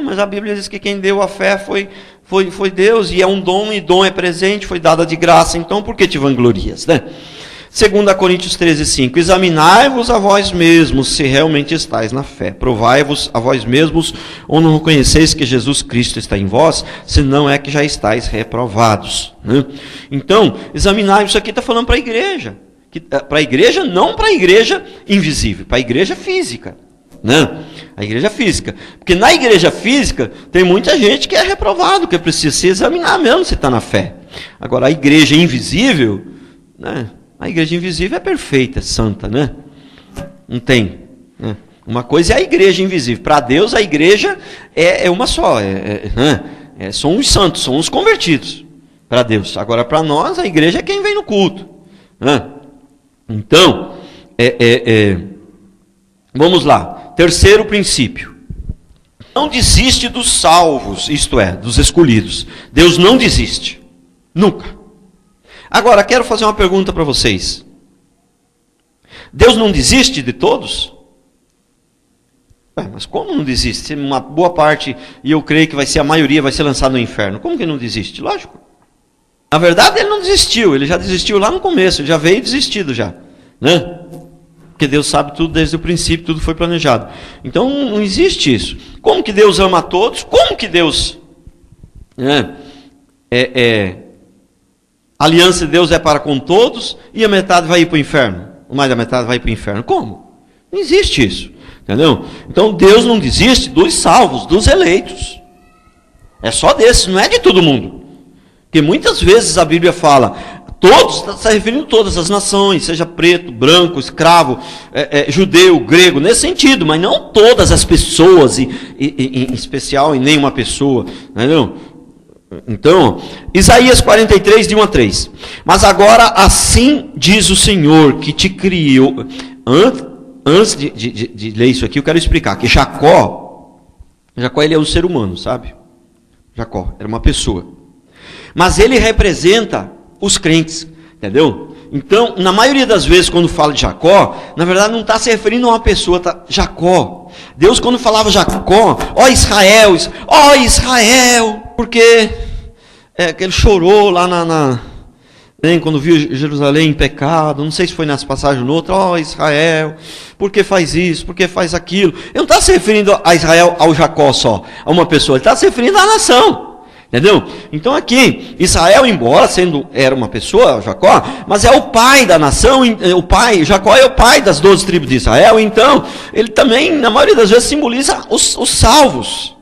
Mas a Bíblia diz que quem deu a fé foi Deus, e é um dom, e dom é presente, foi dada de graça, então por que te vanglorias, né? 2 Coríntios 13,5. Examinai-vos a vós mesmos, se realmente estáis na fé. Provai-vos a vós mesmos, ou não reconheceis que Jesus Cristo está em vós, se não é que já estáis reprovados, né? Então, examinai-vos, isso aqui está falando para a igreja. Para a igreja, não para a igreja invisível, para a igreja física, né? A igreja física, porque na igreja física tem muita gente que é reprovado, que precisa se examinar mesmo se está na fé. Agora a igreja invisível, né? A igreja invisível é perfeita, é santa, né? Não tem, né? Uma coisa é a igreja invisível, para Deus a igreja é uma só, são os santos, são os convertidos para Deus. Agora para nós a igreja é quem vem no culto, né? Então, vamos lá. Terceiro princípio. Não desiste dos salvos, isto é, dos escolhidos. Deus não desiste. Nunca. Agora, quero fazer uma pergunta para vocês. Deus não desiste de todos? Mas como não desiste? Uma boa parte, e eu creio que vai ser a maioria, vai ser lançada no inferno. Como que não desiste? Lógico. Na verdade, ele não desistiu, ele já desistiu lá no começo, ele já veio desistido já, né? Porque Deus sabe tudo desde o princípio, tudo foi planejado. Então, não existe isso. Como que Deus ama a todos? Como que Deus... A aliança de Deus é para com todos e a metade vai ir para o inferno? Ou mais da metade vai ir para o inferno? Como? Não existe isso, entendeu? Então, Deus não desiste dos salvos, dos eleitos. É só desses, não é de todo mundo. Porque muitas vezes a Bíblia fala, todos, está referindo a todas as nações, seja preto, branco, escravo, judeu, grego, nesse sentido, mas não todas as pessoas, em especial em nenhuma pessoa, entendeu? Então, Isaías 43, de 1 a 3. Mas agora assim diz o Senhor que te criou. Antes de ler isso aqui, eu quero explicar que Jacó ele é um ser humano, sabe? Jacó era uma pessoa. Mas ele representa os crentes, entendeu? Então, na maioria das vezes, quando fala de Jacó, na verdade não está se referindo a uma pessoa, tá? Jacó. Deus, quando falava Jacó, ó Israel, porque que ele chorou lá quando viu Jerusalém em pecado, não sei se foi nessa passagem ou noutra, ó Israel, por que faz isso, por que faz aquilo? Ele não está se referindo a Israel, ao Jacó só, a uma pessoa, ele está se referindo à nação. Entendeu? Então aqui, Israel, embora era uma pessoa, Jacó, mas é o pai da nação, Jacó é o pai das 12 tribos de Israel, então, ele também, na maioria das vezes, simboliza os salvos.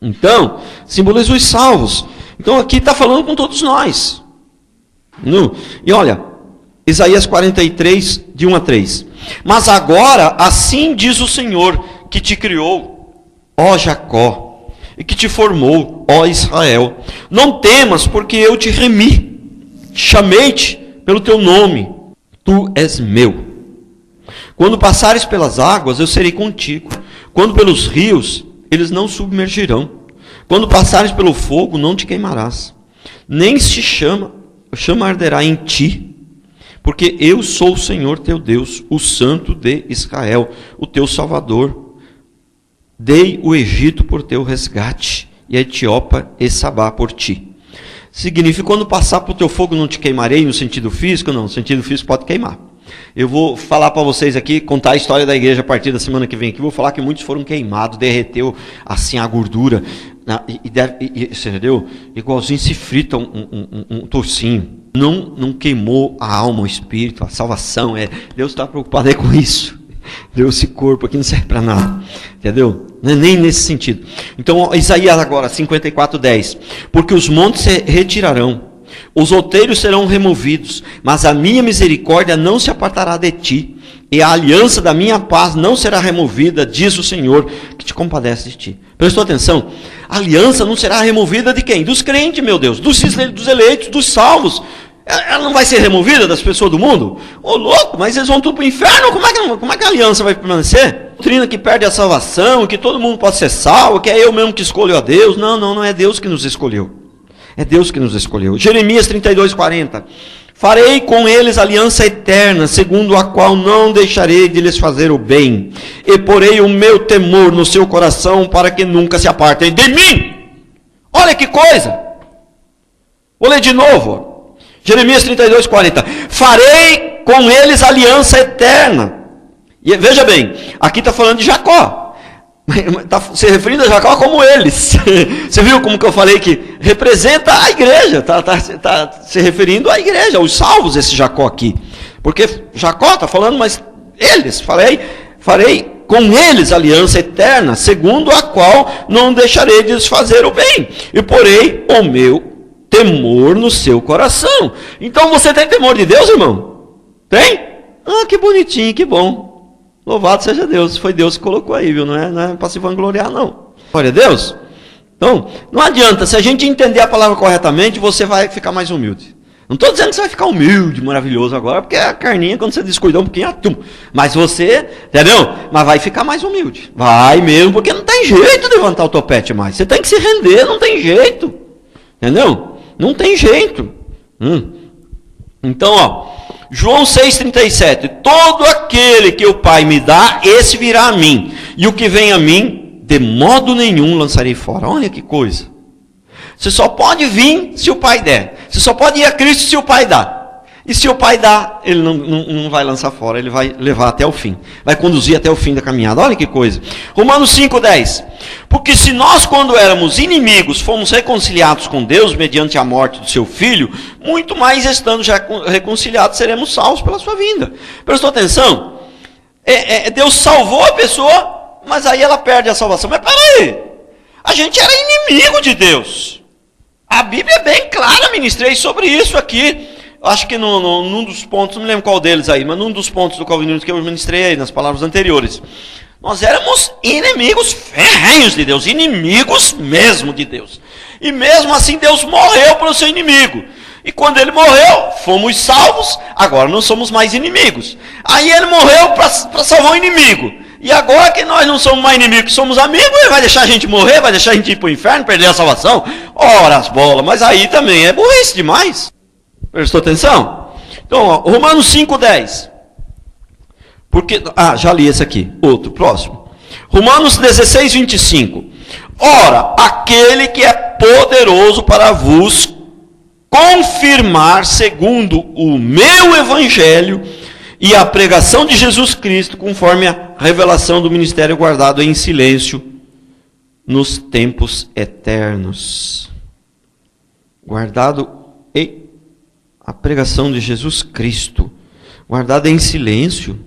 Então, simboliza os salvos. Então aqui está falando com todos nós. E olha, Isaías 43, de 1 a 3. Mas agora, assim diz o Senhor, que te criou, ó Jacó, e que te formou, ó Israel. Não temas, porque eu te remi, chamei-te pelo teu nome, tu és meu. Quando passares pelas águas, eu serei contigo. Quando pelos rios, eles não submergirão. Quando passares pelo fogo, não te queimarás. Nem se chama arderá em ti, porque eu sou o Senhor teu Deus, o Santo de Israel, o teu Salvador. Dei o Egito por teu resgate, e a Etiópia e Sabá por ti. Significa, quando passar por teu fogo não te queimarei, no sentido físico? Não, no sentido físico pode queimar. Eu vou falar para vocês aqui, contar a história da igreja a partir da semana que vem aqui. Vou falar que muitos foram queimados, derreteu assim a gordura, entendeu? Igualzinho se frita um toucinho. Não queimou a alma, o espírito, a salvação. Deus está preocupado com isso. Deus, esse corpo aqui não serve para nada, entendeu? Nem nesse sentido. Então, Isaías agora, 54:10. Porque os montes se retirarão, os outeiros serão removidos, mas a minha misericórdia não se apartará de ti, e a aliança da minha paz não será removida, diz o Senhor, que te compadece de ti. Prestou atenção? A aliança não será removida de quem? Dos crentes, meu Deus, dos eleitos, dos salvos. Ela não vai ser removida das pessoas do mundo? Ô louco, mas eles vão tudo para o inferno, como é que a aliança vai permanecer? Doutrina que perde a salvação, que todo mundo pode ser salvo, que é eu mesmo que escolho a Deus. Não é Deus que nos escolheu. É Deus que nos escolheu. Jeremias 32:40. Farei com eles aliança eterna, segundo a qual não deixarei de lhes fazer o bem, e porei o meu temor no seu coração, para que nunca se apartem de mim. Olha que coisa! Vou ler de novo. Jeremias 32:40. Farei com eles aliança eterna. E veja bem, aqui está falando de Jacó. Está se referindo a Jacó como eles. Você viu como que eu falei que representa a igreja? Está se referindo à igreja, aos salvos, esse Jacó aqui. Porque Jacó está falando, mas eles, farei com eles aliança eterna, segundo a qual não deixarei de lhes fazer o bem. E porei o meu temor no seu coração. Então você tem temor de Deus, irmão? Tem? Ah, que bonitinho, que bom. Louvado seja Deus. Foi Deus que colocou aí, viu? Não é para se vangloriar, não. Glória a Deus. Então, não adianta. Se a gente entender a palavra corretamente, você vai ficar mais humilde. Não estou dizendo que você vai ficar humilde, maravilhoso agora, porque a carninha, quando você descuidar um pouquinho, atum. Mas você, entendeu? Mas vai ficar mais humilde. Vai mesmo, porque não tem jeito de levantar o topete mais. Você tem que se render, não tem jeito. Entendeu? Não tem jeito. Então, ó, João 6,37. Todo aquele que o Pai me dá, esse virá a mim. E o que vem a mim, de modo nenhum lançarei fora. Olha que coisa. Você só pode vir se o Pai der. Você só pode ir a Cristo se o Pai dá. E se o Pai dá, ele não vai lançar fora, ele vai levar até o fim. Vai conduzir até o fim da caminhada. Olha que coisa. Romanos 5,10. Porque se nós, quando éramos inimigos, fomos reconciliados com Deus mediante a morte do seu Filho, muito mais estando já reconciliados, seremos salvos pela sua vinda. Prestou atenção? Deus salvou a pessoa, mas aí ela perde a salvação. Mas peraí, a gente era inimigo de Deus. A Bíblia é bem clara, ministrei sobre isso aqui. Acho que num dos pontos, não me lembro qual deles aí, mas num dos pontos do calvinismo que eu ministrei aí, nas palavras anteriores. Nós éramos inimigos ferrenhos de Deus, inimigos mesmo de Deus. E mesmo assim Deus morreu para o seu inimigo. E quando ele morreu, fomos salvos, agora não somos mais inimigos. Aí ele morreu para salvar o inimigo. E agora que nós não somos mais inimigos, somos amigos, ele vai deixar a gente morrer, vai deixar a gente ir para o inferno, perder a salvação? Ora as bolas, mas aí também é burrice demais. Prestou atenção? Então, ó, Romanos 5,10. Porque, já li esse aqui, outro, próximo. Romanos 16, 25. Ora, aquele que é poderoso para vos confirmar segundo o meu evangelho e a pregação de Jesus Cristo, conforme a revelação do ministério guardado em silêncio nos tempos eternos. Guardado em a pregação de Jesus Cristo, guardado em silêncio.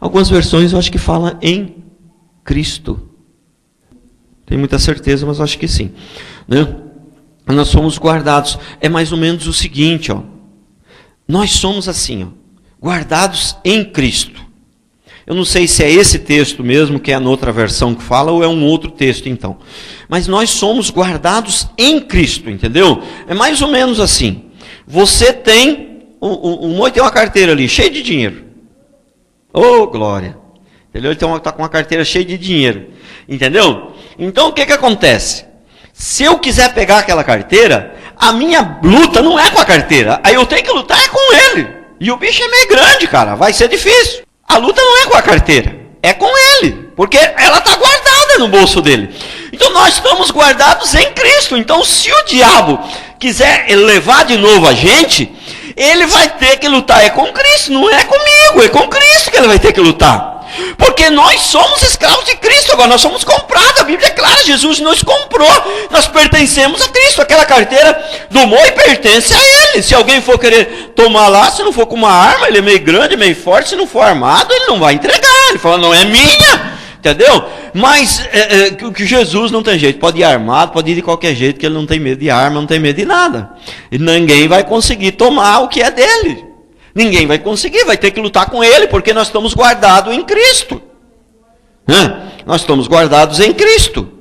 Algumas versões eu acho que falam em Cristo. Tenho muita certeza, mas eu acho que sim. Né? Nós somos guardados. É mais ou menos o seguinte, ó. Nós somos assim, ó, guardados em Cristo. Eu não sei se é esse texto mesmo, que é na outra versão que fala, ou é um outro texto então. Mas nós somos guardados em Cristo, entendeu? É mais ou menos assim. Você tem, o Moi tem uma carteira ali, cheia de dinheiro. Oh, glória. Entendeu? Ele está com uma carteira cheia de dinheiro. Entendeu? Então o que acontece? Se eu quiser pegar aquela carteira, a minha luta não é com a carteira. Aí eu tenho que lutar é com ele. E o bicho é meio grande, cara. Vai ser difícil. A luta não é com a carteira. É com ele. Porque ela está guardada no bolso dele. Então nós estamos guardados em Cristo. Então se o diabo quiser levar de novo a gente, ele vai ter que lutar é com Cristo. Não é comigo. É com Cristo que ele vai ter que lutar. Porque nós somos escravos de Cristo agora, nós somos comprados, a Bíblia é clara, Jesus nos comprou, nós pertencemos a Cristo, aquela carteira do Moi pertence a Ele. Se alguém for querer tomar lá, se não for com uma arma, ele é meio grande, meio forte, se não for armado, ele não vai entregar, ele fala, não é minha, entendeu? Mas que Jesus não tem jeito, pode ir armado, pode ir de qualquer jeito, que ele não tem medo de arma, não tem medo de nada, e ninguém vai conseguir tomar o que é dele. Ninguém vai conseguir, vai ter que lutar com ele, porque nós estamos guardados em Cristo. Nós estamos guardados em Cristo.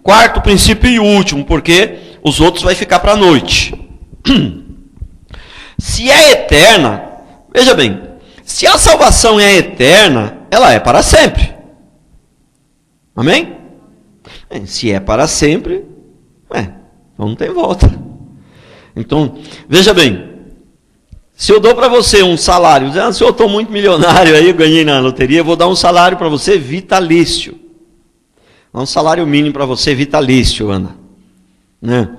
Quarto princípio e último, porque os outros vai ficar para a noite. Se é eterna, veja bem, se a salvação é eterna, ela é para sempre. Amém? Se é para sempre, não tem volta. Então, veja bem, se eu dou para você um salário, dizendo, se eu estou muito milionário aí, eu ganhei na loteria, eu vou dar um salário para você vitalício. Um salário mínimo para você vitalício, Ana. Né?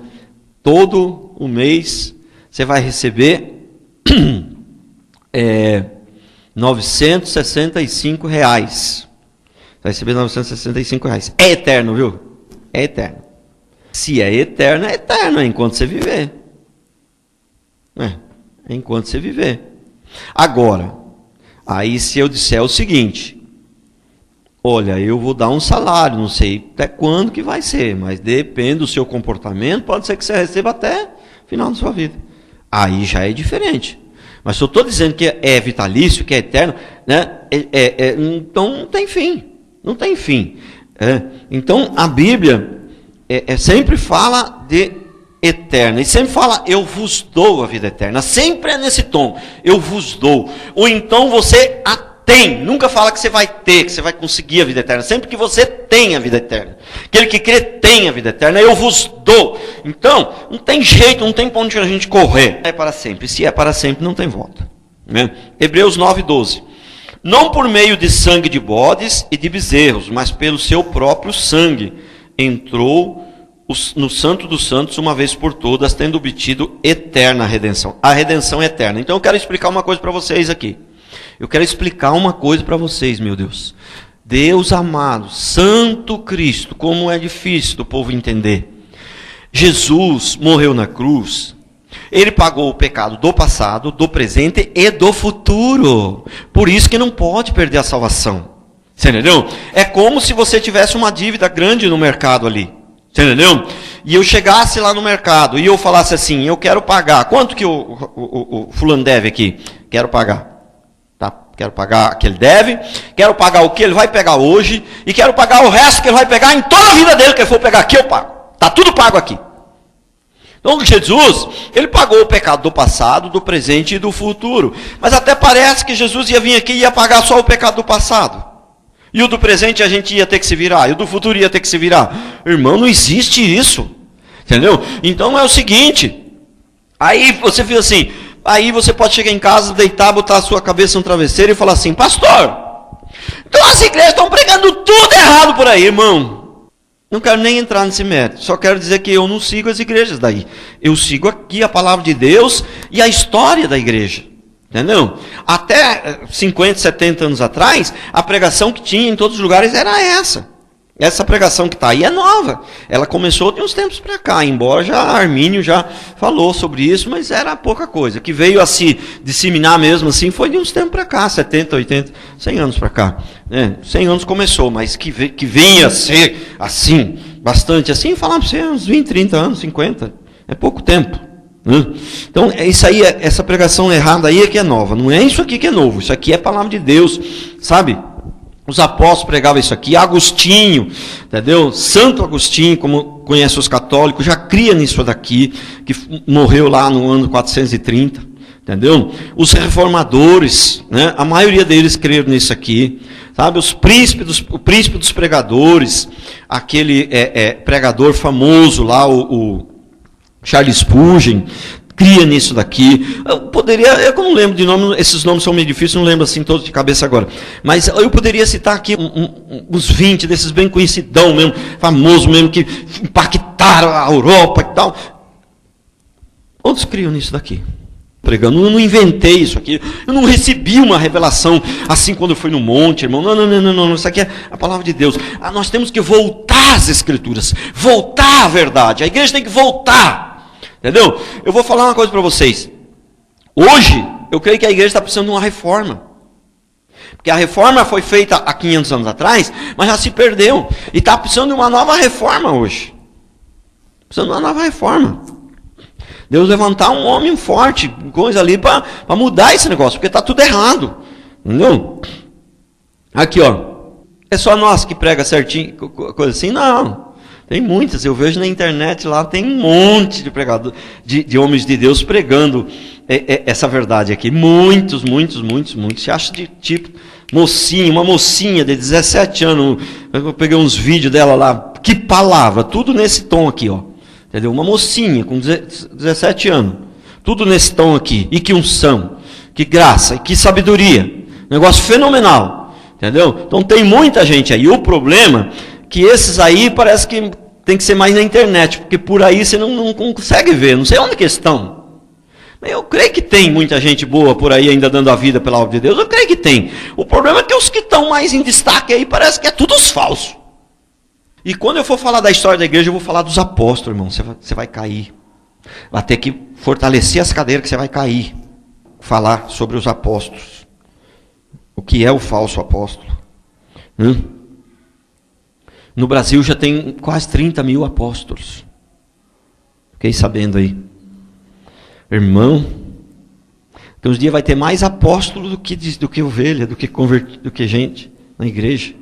Todo o mês você vai receber R$965. Vai receber R$965. É eterno, viu? É eterno. Se é eterno, é eterno, enquanto você viver. Enquanto você viver. Agora, aí se eu disser o seguinte, olha, eu vou dar um salário, não sei até quando que vai ser, mas depende do seu comportamento, pode ser que você receba até o final da sua vida. Aí já é diferente. Mas se eu estou dizendo que é vitalício, que é eterno, né, então não tem fim. Não tem fim. Então a Bíblia sempre fala de eterna, e sempre fala, eu vos dou a vida eterna, sempre é nesse tom, eu vos dou, ou então você a tem, nunca fala que você vai ter, que você vai conseguir a vida eterna, sempre que você tem a vida eterna, aquele que crê tem a vida eterna, eu vos dou. Então, não tem jeito, não tem para onde a gente correr, é para sempre, se é para sempre não tem volta, né? Hebreus 9:12, não por meio de sangue de bodes e de bezerros, mas pelo seu próprio sangue, entrou no Santo dos Santos, uma vez por todas, tendo obtido eterna redenção. A redenção é eterna. Então eu quero explicar uma coisa para vocês aqui. Eu quero explicar uma coisa para vocês, meu Deus. Deus amado, Santo Cristo, como é difícil do povo entender. Jesus morreu na cruz. Ele pagou o pecado do passado, do presente e do futuro. Por isso que não pode perder a salvação. Você entendeu? É como se você tivesse uma dívida grande no mercado ali. Você entendeu? E eu chegasse lá no mercado e eu falasse assim, eu quero pagar. Quanto que o fulano deve aqui? Quero pagar. Tá? Quero pagar o que ele deve. Quero pagar o que ele vai pegar hoje. E quero pagar o resto que ele vai pegar em toda a vida dele. Que ele for pegar aqui, eu pago. Tá tudo pago aqui. Então Jesus, ele pagou o pecado do passado, do presente e do futuro. Mas até parece que Jesus ia vir aqui e ia pagar só o pecado do passado. E o do presente a gente ia ter que se virar, e o do futuro ia ter que se virar. Irmão, não existe isso. Entendeu? Então é o seguinte, aí você fica assim, aí você pode chegar em casa, deitar, botar a sua cabeça no travesseiro e falar assim, pastor, então as igrejas estão pregando tudo errado por aí, irmão. Não quero nem entrar nesse mérito, só quero dizer que eu não sigo as igrejas daí. Eu sigo aqui a palavra de Deus e a história da igreja. Entendeu? Até 50, 70 anos atrás, a pregação que tinha em todos os lugares era essa. Essa pregação que está aí é nova. Ela começou de uns tempos para cá, embora já Armínio já falou sobre isso, mas era pouca coisa. O que veio a se disseminar mesmo assim foi de uns tempos para cá, 70, 80, 100 anos para cá. 100 anos começou, mas que venha a ser assim, bastante assim, falar para você, uns 20, 30 anos, 50, é pouco tempo. Então, isso aí, essa pregação errada aí é que é nova. Não é isso aqui que é novo, isso aqui é palavra de Deus, sabe? Os apóstolos pregavam isso aqui, Agostinho, entendeu? Santo Agostinho, como conhece os católicos, já cria nisso daqui, que morreu lá no ano 430, entendeu? Os reformadores, né? A maioria deles creram nisso aqui, sabe? O príncipe dos pregadores, aquele pregador famoso lá, o Charles Spurgeon, cria nisso daqui. Eu não lembro de nome, esses nomes são meio difíceis, não lembro assim todos de cabeça agora. Mas eu poderia citar aqui uns 20 desses bem conhecidão mesmo, famosos mesmo, que impactaram a Europa e tal. Outros criam nisso daqui. Pregando, eu não inventei isso aqui, eu não recebi uma revelação assim quando eu fui no monte, irmão. Não, isso aqui é a palavra de Deus. Nós temos que voltar às Escrituras, voltar à verdade. A igreja tem que voltar. Entendeu? Eu vou falar uma coisa para vocês. Hoje, eu creio que a igreja está precisando de uma reforma. Porque a reforma foi feita há 500 anos atrás, mas já se perdeu. E está precisando de uma nova reforma hoje. Precisando de uma nova reforma. Deus levantar um homem forte, coisa ali, para mudar esse negócio. Porque está tudo errado. Entendeu? Aqui, ó. É só nós que prega certinho, coisa assim? Não. Tem muitas, eu vejo na internet lá, tem um monte de pregador, de homens de Deus pregando essa verdade aqui. Muitos. Se acha de tipo mocinha, uma mocinha de 17 anos. Eu peguei uns vídeos dela lá. Que palavra, tudo nesse tom aqui, ó. Entendeu? Uma mocinha com 17 anos. Tudo nesse tom aqui. E que unção, que graça, e que sabedoria. Negócio fenomenal. Entendeu? Então tem muita gente aí. O problema que esses aí parece que tem que ser mais na internet, porque por aí você não consegue ver, não sei onde que estão. Eu creio que tem muita gente boa por aí ainda dando a vida pela obra de Deus, eu creio que tem. O problema é que os que estão mais em destaque aí parece que é tudo os falsos. E quando eu for falar da história da igreja, eu vou falar dos apóstolos, irmão, você vai cair. Vai ter que fortalecer as cadeiras que você vai cair. Falar sobre os apóstolos. O que é o falso apóstolo? No Brasil já tem quase 30 mil apóstolos. Fiquei sabendo aí. Irmão, tem uns dias vai ter mais apóstolo do que ovelha, do que gente na igreja.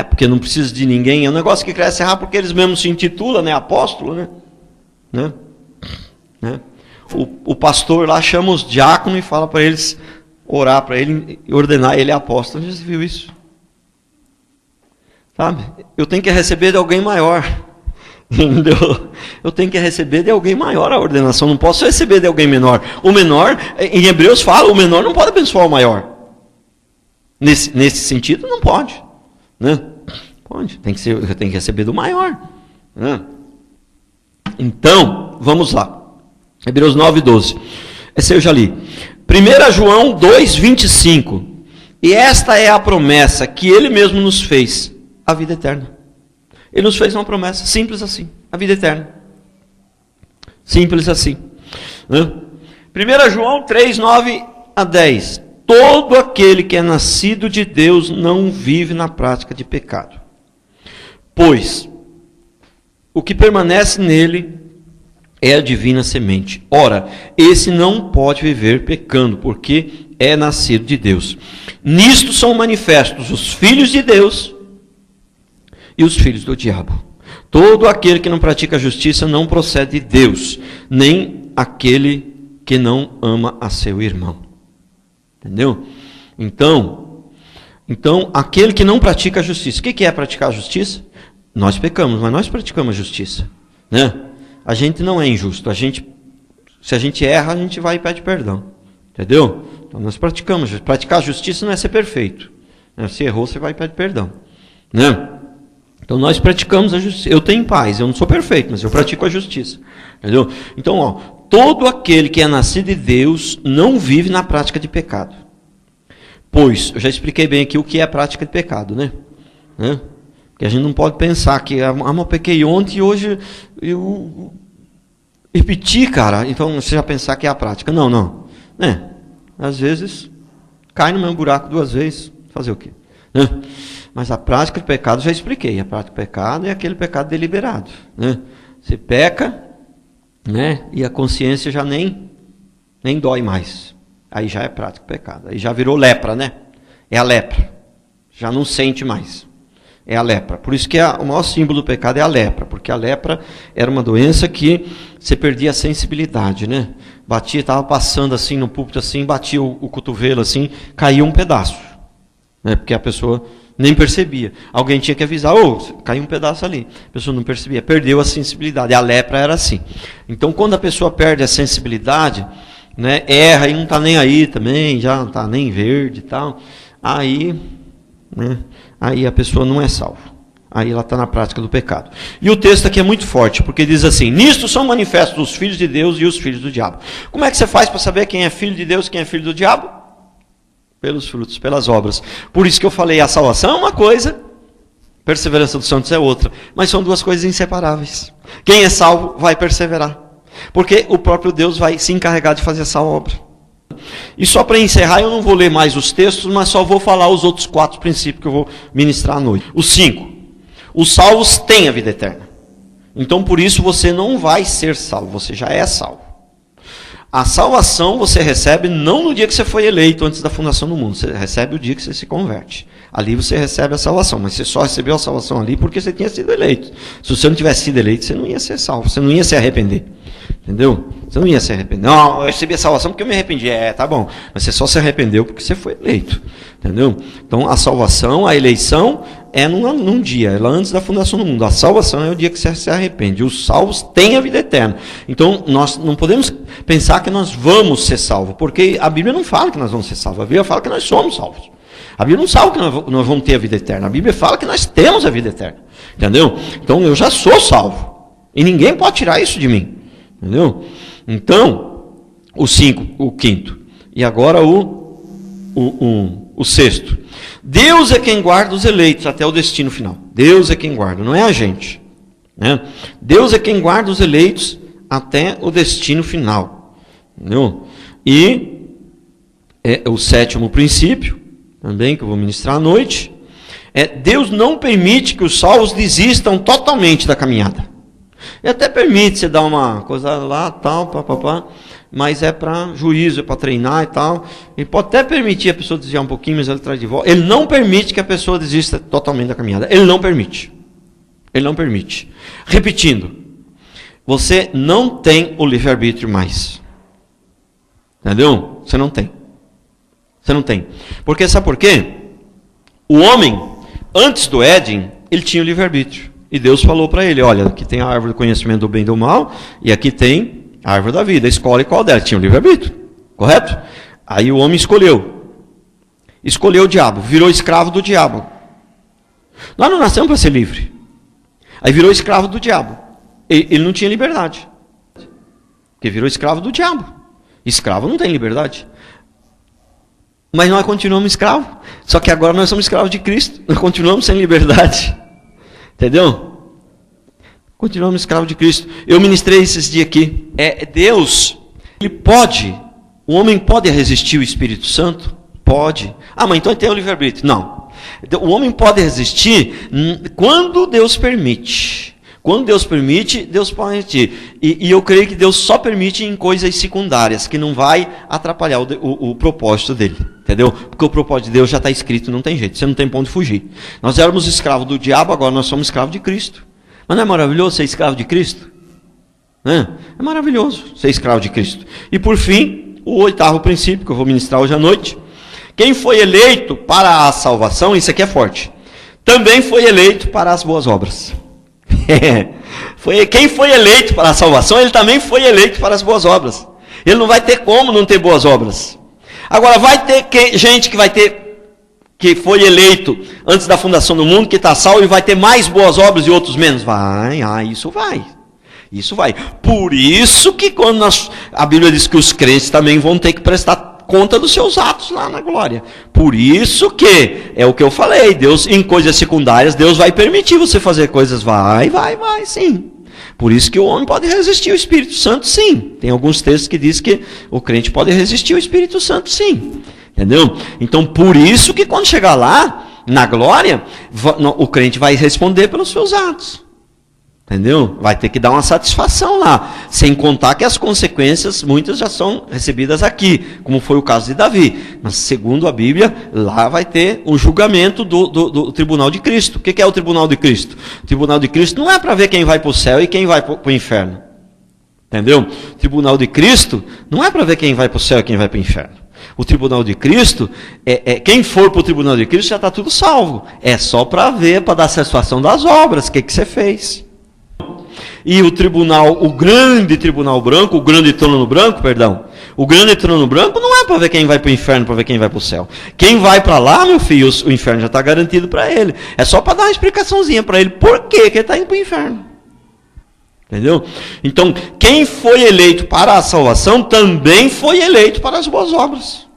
Porque não precisa de ninguém. É um negócio que cresce rápido porque eles mesmos se intitulam, né, apóstolo, né? O pastor lá chama os diáconos e fala para eles orar para ele e ordenar ele apóstolo. Já viu isso? Sabe? Eu tenho que receber de alguém maior. Entendeu? Eu tenho que receber de alguém maior a ordenação. Não posso receber de alguém menor. O menor, em Hebreus fala, o menor não pode abençoar o maior. Nesse sentido, não pode. Né? Pode. Eu tenho que receber do maior. Né? Então, vamos lá. Hebreus 9:12. Esse eu já li. 1 João 2:25. E esta é a promessa que ele mesmo nos fez. A vida eterna. Ele nos fez uma promessa, simples assim, a vida eterna. Simples assim. 1 João 3:9-10. Todo aquele que é nascido de Deus não vive na prática de pecado. Pois o que permanece nele é a divina semente. Ora, esse não pode viver pecando, porque é nascido de Deus. Nisto são manifestos os filhos de Deus e os filhos do diabo. Todo aquele que não pratica a justiça não procede de Deus, nem aquele que não ama a seu irmão. Entendeu? Então, aquele que não pratica a justiça. O que é praticar a justiça? Nós pecamos, mas nós praticamos a justiça. Né? A gente não é injusto. Se a gente erra, a gente vai e pede perdão. Entendeu? Então nós praticamos. Praticar a justiça não é ser perfeito. Se errou, você vai e pede perdão. Né? Então nós praticamos a justiça. Eu tenho paz, eu não sou perfeito, mas eu pratico a justiça. Entendeu? Então, todo aquele que é nascido de Deus não vive na prática de pecado. Pois, eu já expliquei bem aqui o que é a prática de pecado, né? Porque a gente não pode pensar que eu pequei ontem e hoje eu repeti, cara. Então você já pensar que é a prática. Não. Às vezes cai no mesmo buraco 2 vezes. Fazer o quê? Mas a prática de pecado, já expliquei. A prática de pecado é aquele pecado deliberado. Você peca, e a consciência já nem dói mais. Aí já é prática de pecado. Aí já virou lepra, né? É a lepra. Já não sente mais. É a lepra. Por isso que o maior símbolo do pecado é a lepra. Porque a lepra era uma doença que você perdia a sensibilidade, né? Batia, estava passando assim no púlpito, assim, batia o cotovelo assim, caía um pedaço. Porque a pessoa nem percebia. Alguém tinha que avisar, caiu um pedaço ali. A pessoa não percebia, perdeu a sensibilidade. A lepra era assim. Então, quando a pessoa perde a sensibilidade, erra e não está nem aí também, já não está nem verde e tal, aí a pessoa não é salva. Aí ela está na prática do pecado. E o texto aqui é muito forte, porque diz assim: nisto são manifestos os filhos de Deus e os filhos do diabo. Como é que você faz para saber quem é filho de Deus e quem é filho do diabo? Pelos frutos, pelas obras. Por isso que eu falei, a salvação é uma coisa, perseverança dos santos é outra. Mas são 2 coisas inseparáveis. Quem é salvo vai perseverar. Porque o próprio Deus vai se encarregar de fazer essa obra. E só para encerrar, eu não vou ler mais os textos, mas só vou falar os outros 4 princípios que eu vou ministrar à noite. Os 5. Os salvos têm a vida eterna. Então, por isso, você não vai ser salvo, você já é salvo. A salvação você recebe não no dia que você foi eleito, antes da fundação do mundo. Você recebe o dia que você se converte. Ali você recebe a salvação, mas você só recebeu a salvação ali porque você tinha sido eleito. Se você não tivesse sido eleito, você não ia ser salvo, você não ia se arrepender. Entendeu? Você não ia se arrepender. Não, eu recebi a salvação porque eu me arrependi. Tá bom. Mas você só se arrependeu porque você foi eleito. Entendeu? Então, a salvação, a eleição é num dia, ela antes da fundação do mundo. A salvação é o dia que você se arrepende. Os salvos têm a vida eterna. Então, nós não podemos pensar que nós vamos ser salvos, porque a Bíblia não fala que nós vamos ser salvos. A Bíblia fala que nós somos salvos. A Bíblia não fala que nós vamos ter a vida eterna. A Bíblia fala que nós temos a vida eterna. Entendeu? Então, eu já sou salvo. E ninguém pode tirar isso de mim. Entendeu? Então, o 5, o 5º. E agora o 6º. Deus é quem guarda os eleitos até o destino final. Deus é quem guarda, não é a gente. Deus é quem guarda os eleitos até o destino final. Entendeu? E o 7º princípio, também que eu vou ministrar à noite, Deus não permite que os salvos desistam totalmente da caminhada. E até permite você dar uma coisa lá, tal, papapá, mas é para juízo, é para treinar e tal. E pode até permitir a pessoa desviar um pouquinho, mas ele traz de volta. Ele não permite que a pessoa desista totalmente da caminhada. Ele não permite. Ele não permite. Repetindo, você não tem o livre-arbítrio mais. Entendeu? Você não tem. Você não tem. Porque sabe por quê? O homem, antes do Éden, ele tinha o livre-arbítrio. E Deus falou para ele, olha, aqui tem a árvore do conhecimento do bem e do mal, e aqui tem a árvore da vida. Escolhe qual dela. Tinha o livre-arbítrio. Correto? Aí o homem escolheu. Escolheu o diabo. Virou escravo do diabo. Nós não nascemos para ser livre. Aí virou escravo do diabo. Ele não tinha liberdade. Porque virou escravo do diabo. Escravo não tem liberdade. Mas nós continuamos escravos. Só que agora nós somos escravos de Cristo. Nós continuamos sem liberdade. Entendeu? Continuamos escravos de Cristo. Eu ministrei esses dias aqui. Deus, ele pode, o homem pode resistir o Espírito Santo? Pode. Mas então ele tem o livre-arbítrio. Não. O homem pode resistir quando Deus permite. Quando Deus permite, Deus pode resistir. E eu creio que Deus só permite em coisas secundárias, que não vai atrapalhar o propósito dele. Entendeu? Porque o propósito de Deus já está escrito, não tem jeito. Você não tem pra onde fugir. Nós éramos escravos do diabo, agora nós somos escravos de Cristo. Mas não é maravilhoso ser escravo de Cristo? É maravilhoso ser escravo de Cristo. E por fim, o 8º princípio que eu vou ministrar hoje à noite. Quem foi eleito para a salvação, isso aqui é forte, também foi eleito para as boas obras. Quem foi eleito para a salvação, ele também foi eleito para as boas obras. Ele não vai ter como não ter boas obras. Agora, vai ter gente que foi eleito antes da fundação do mundo, que está salvo e vai ter mais boas obras e outros menos? Isso vai. Por isso que quando a Bíblia diz que os crentes também vão ter que prestar conta dos seus atos lá na glória. Por isso que, é o que eu falei, Deus, em coisas secundárias, Deus vai permitir você fazer coisas, vai, sim. Por isso que o homem pode resistir ao Espírito Santo, sim. Tem alguns textos que diz que o crente pode resistir ao Espírito Santo, sim. Entendeu? Então, por isso que quando chegar lá, na glória, o crente vai responder pelos seus atos. Entendeu? Vai ter que dar uma satisfação lá. Sem contar que as consequências, muitas já são recebidas aqui, como foi o caso de Davi. Mas, segundo a Bíblia, lá vai ter o julgamento do tribunal de Cristo. O que é o tribunal de Cristo? O tribunal de Cristo não é para ver quem vai para o céu e quem vai para o inferno. Entendeu? O tribunal de Cristo não é para ver quem vai para o céu e quem vai para o inferno. O tribunal de Cristo, quem for para o tribunal de Cristo já está tudo salvo. É só para ver, para dar satisfação das obras, o que você fez. E o grande tribunal branco, o grande trono branco, o grande trono branco não é para ver quem vai para o inferno, para ver quem vai para o céu. Quem vai para lá, meu filho, o inferno já está garantido para ele. É só para dar uma explicaçãozinha para ele, por que ele está indo para o inferno. Entendeu? Então, quem foi eleito para a salvação, também foi eleito para as boas obras.